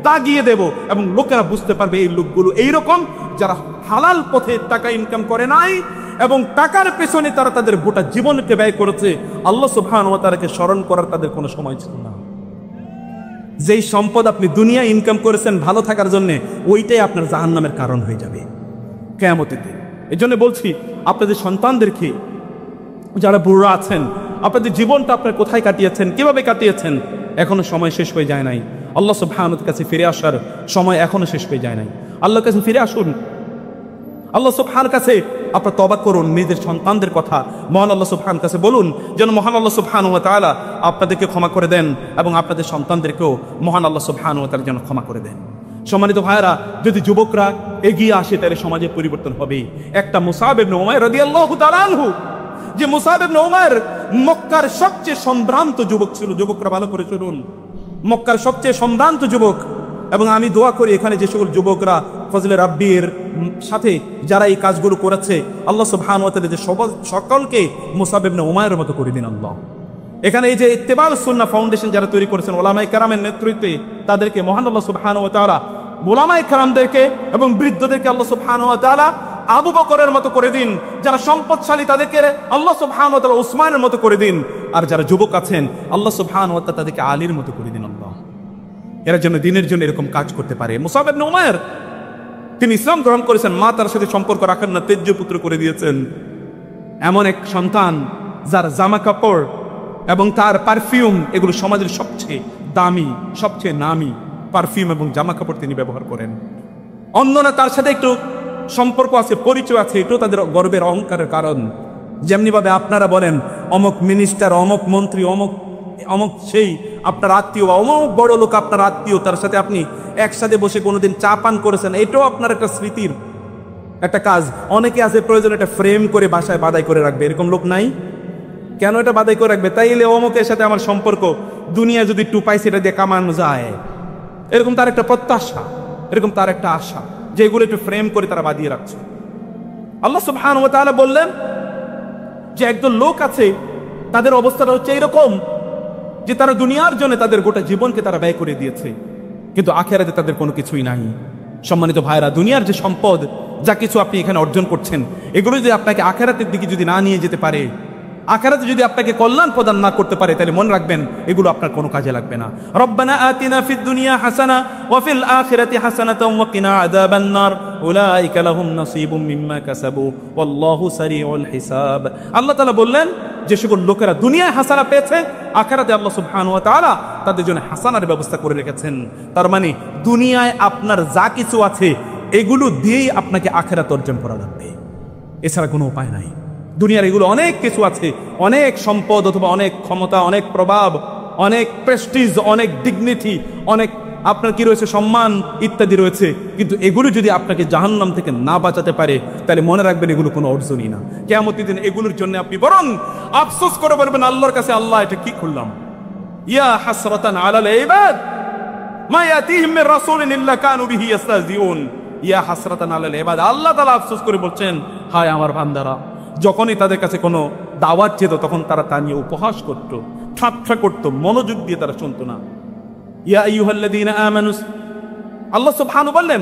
দাগিয়ে দেব, এবং লোকেরা বুঝতে পারবে এই লোকগুলো এইরকম যারা হালাল পথে টাকা ইনকাম করে নাই এবং টাকার পেছনে তারা তাদের গোটা জীবনকে ব্যয় করেছে। আল্লাহ সুবহানাহু ওয়া তাআলাকে স্মরণ করার তাদের কোনো সময় ছিল না। যেই সম্পদ আপনি দুনিয়া ইনকাম করেছেন ভালো থাকার জন্য, ওইটাই আপনার জাহান্নামের কারণ হয়ে যাবে কিয়ামতের দিন। এই জন্য বলছি আপনাদের সন্তানদেরকে, যারা বুড়ো আছেন, আপনাদের জীবনটা আপনার কোথায় কাটিয়েছেন, কিভাবে কাটিয়েছেন, এখনো সময় শেষ হয়ে যায় নাই। আল্লাহ সুবহানাহু ওয়া তাআলার কাছে ফিরে আসার সময় এখনো শেষ হয়ে যায় নাই। আল্লাহর কাছে ফিরে আসুন, আল্লাহ সুবহানাহুর কাছে আপনারা তওবা করুন। নিজের সন্তানদের কথা মহান আল্লাহ সুবহানাহুর কাছে বলুন, যেন মহান আল্লাহ সুবহানাহু ওয়া তাআলা আপনাদেরকে ক্ষমা করে দেন এবং আপনাদের সন্তানদেরকেও মহান আল্লাহ সুবহানাহু ওয়া তাআলা যেন ক্ষমা করে দেন। সম্মানিত ভাইরা, যদি যুবকরা এগিয়ে আসে তাহলে সমাজের পরিবর্তন হবে। একটা মুসাব ইবনে উমাইর রাদিয়াল্লাহু তাআলা আনহু, যে মুসাব ইবনে উমাইর মক্কার সবচেয়ে সম্ভ্রান্ত যুবক ছিল। যুবকরা ভালো করে শুনুন, মক্কার সবচেয়ে সম্ভ্রান্ত যুবক। এবং আমি দোয়া করি এখানে যে সকল যুবকরা ফজলে রাব্বির সাথে যারা এই কাজগুলো করেছে, আল্লাহ সুবহানাহু ওয়া তাআলা যে সকলকে মুসাব ইবনে উমাইরের মতো করে দিন আল্লাহ। এখানে এই যে ইত্তেবাউস সুন্নাহ ফাউন্ডেশন যারা তৈরি করেছেন ওলামায়ে কেরামের নেতৃত্বে, তাদেরকে মহান আল্লাহ সুবহানাহু ওয়া তাআলা ওলামায়ে কেরামদেরকে এবং বৃদ্ধদেরকে আল্লাহ সুবহানাহু ওয়া তাআলা আবু বকরের মতো করে দিন। যারা সম্পদশালী তাদেরকে আল্লাহ সুবহানাহু ওয়া তাআলা উসমানের মতো করে দিন। আর যারা যুবক আছেন আল্লাহ সুবহানাহু ওয়া তাআলা তাদেরকে আলীর মতো করে দিন আল্লাহ। এরা যেন দিনের জন্য এরকম কাজ করতে পারে। মুসাব ইবনে উমাইর তিনি ইসলাম গ্রহণ করেছেন, মা তার সাথে সম্পর্ক রাখেন না, তেজ্য পুত্র করে দিয়েছেন। এমন এক সন্তান যার জামা কাপড় এবং তার পারফিউম এগুলো সমাজের সবচেয়ে দামি, সবচেয়ে নামি পারফিউম এবং জামা কাপড় তিনি ব্যবহার করেন। অন্যরা তার সাথে একটু সম্পর্ক আছে, পরিচয় আছে, এটাও তাদের গর্বের অহংকারের কারণ। যেমনিভাবে আপনারা বলেন অমুক মিনিস্টার, অমুক মন্ত্রী, অমুক সেই আপনার আত্মীয় বা অমুক বড় লোক আপনার আত্মীয়, তার সাথে আপনি একসাথে বসে কোনোদিন চা পান করেছেন, এটাও আপনার একটা স্মৃতির একটা কাজ। অনেকে আছে প্রয়োজন এটা ফ্রেম করে বাসায় বাদাই করে রাখবে, এরকম লোক নাই? কেন এটা বাদাই করে রাখবে? তাইলে অমুকের সাথে আমার সম্পর্ক, দুনিয়া যদি একটু পাই সেটা দিয়ে কামানো যায়, এরকম তার একটা প্রত্যাশা, এরকম তার একটা আশা, যেগুলো একটু ফ্রেম করে তারা বাঁধিয়ে রাখছে। আল্লাহ সুবহানাহু ওয়া তাআলা বললেন যে একদল লোক আছে তাদের অবস্থাটা হচ্ছে এরকম যে তারা দুনিয়ার জন্য তাদের গোটা জীবনকে তারা ব্যয় করে দিয়েছে, কিন্তু আখিরাতে তাদের কোনো কিছুই নাই। সম্মানিত ভাইরা, দুনিয়ার যে সম্পদ, যা কিছু আপনি এখানে অর্জন করছেন, এগুলো যদি আপনাকে আখিরাতের দিকে যদি না নিয়ে যেতে পারে, আখিরাতে যদি আপনাকে কল্যাণ প্রদান না করতে পারে, তাহলে মনে রাখবেন এগুলো আপনার কোনো কাজে লাগবে না। রব্বানা আতিনা ফিদ দুনিয়া হাসানা ওয়া ফিল আখিরাতি হাসানাতাও ওয়া কিনা আযাবান নার উলাইকা লাহুম নাসীবুম মিম্মা কাসাবু ওয়াল্লাহু সারিউল হিসাব। আল্লাহ তাআলা বললেন যে সকল লোকেরা দুনিয়ায় হাসানা পেয়েছে, আখিরাতে আল্লাহ সুবহানাহু ওয়া তাআলা তাদের জন্য হাসানার ব্যবস্থা করে রেখেছেন। তার মানে দুনিয়ায় আপনার যা কিছু আছে এগুলো দিয়েই আপনাকে আখিরাত অর্জন করা লাগবে, এছাড়া কোনো উপায় নাই। দুনিয়ার এগুলো অনেক কিছু আছে, অনেক সম্পদ অথবা অনেক ক্ষমতা, অনেক প্রভাব, অনেক প্রেস্টিজ, অনেক ডিগনিটি, অনেক আপনার কি রয়েছে, সম্মান ইত্যাদি রয়েছে, কিন্তু এগুলো যদি আপনাকে জাহান্নাম থেকে না বাঁচাতে পারে, তাহলে মনে রাখবেন এগুলো কোনো অর্জনই না। কিয়ামতের দিন এগুলোর জন্য আপনি বরং আফসোস করে বলবেন আল্লাহর কাছে, আল্লাহ এটা কি করলাম। ইয়া হাসরাতান আলাল ইবাদ মা ইয়াতিহিম মির রাসূলিন ইল্লা কানু বিহি ইস্তাহজিউন। ইয়া হাসরাতান আলাল ইবাদ, আল্লাহ তাআলা আফসোস করে বলছেন, হায় আমার বান্দারা, যখনই তাদের কাছে কোনো দাওয়াত যেত তখন তারা তা নিয়ে উপহাস করত, ঠাট্টা করত, মনোযোগ দিয়ে তারা শুনতো না। ইয়া আইয়ুহাল্লাযীনা আমানু, আল্লাহ সুবহানাহু বললেন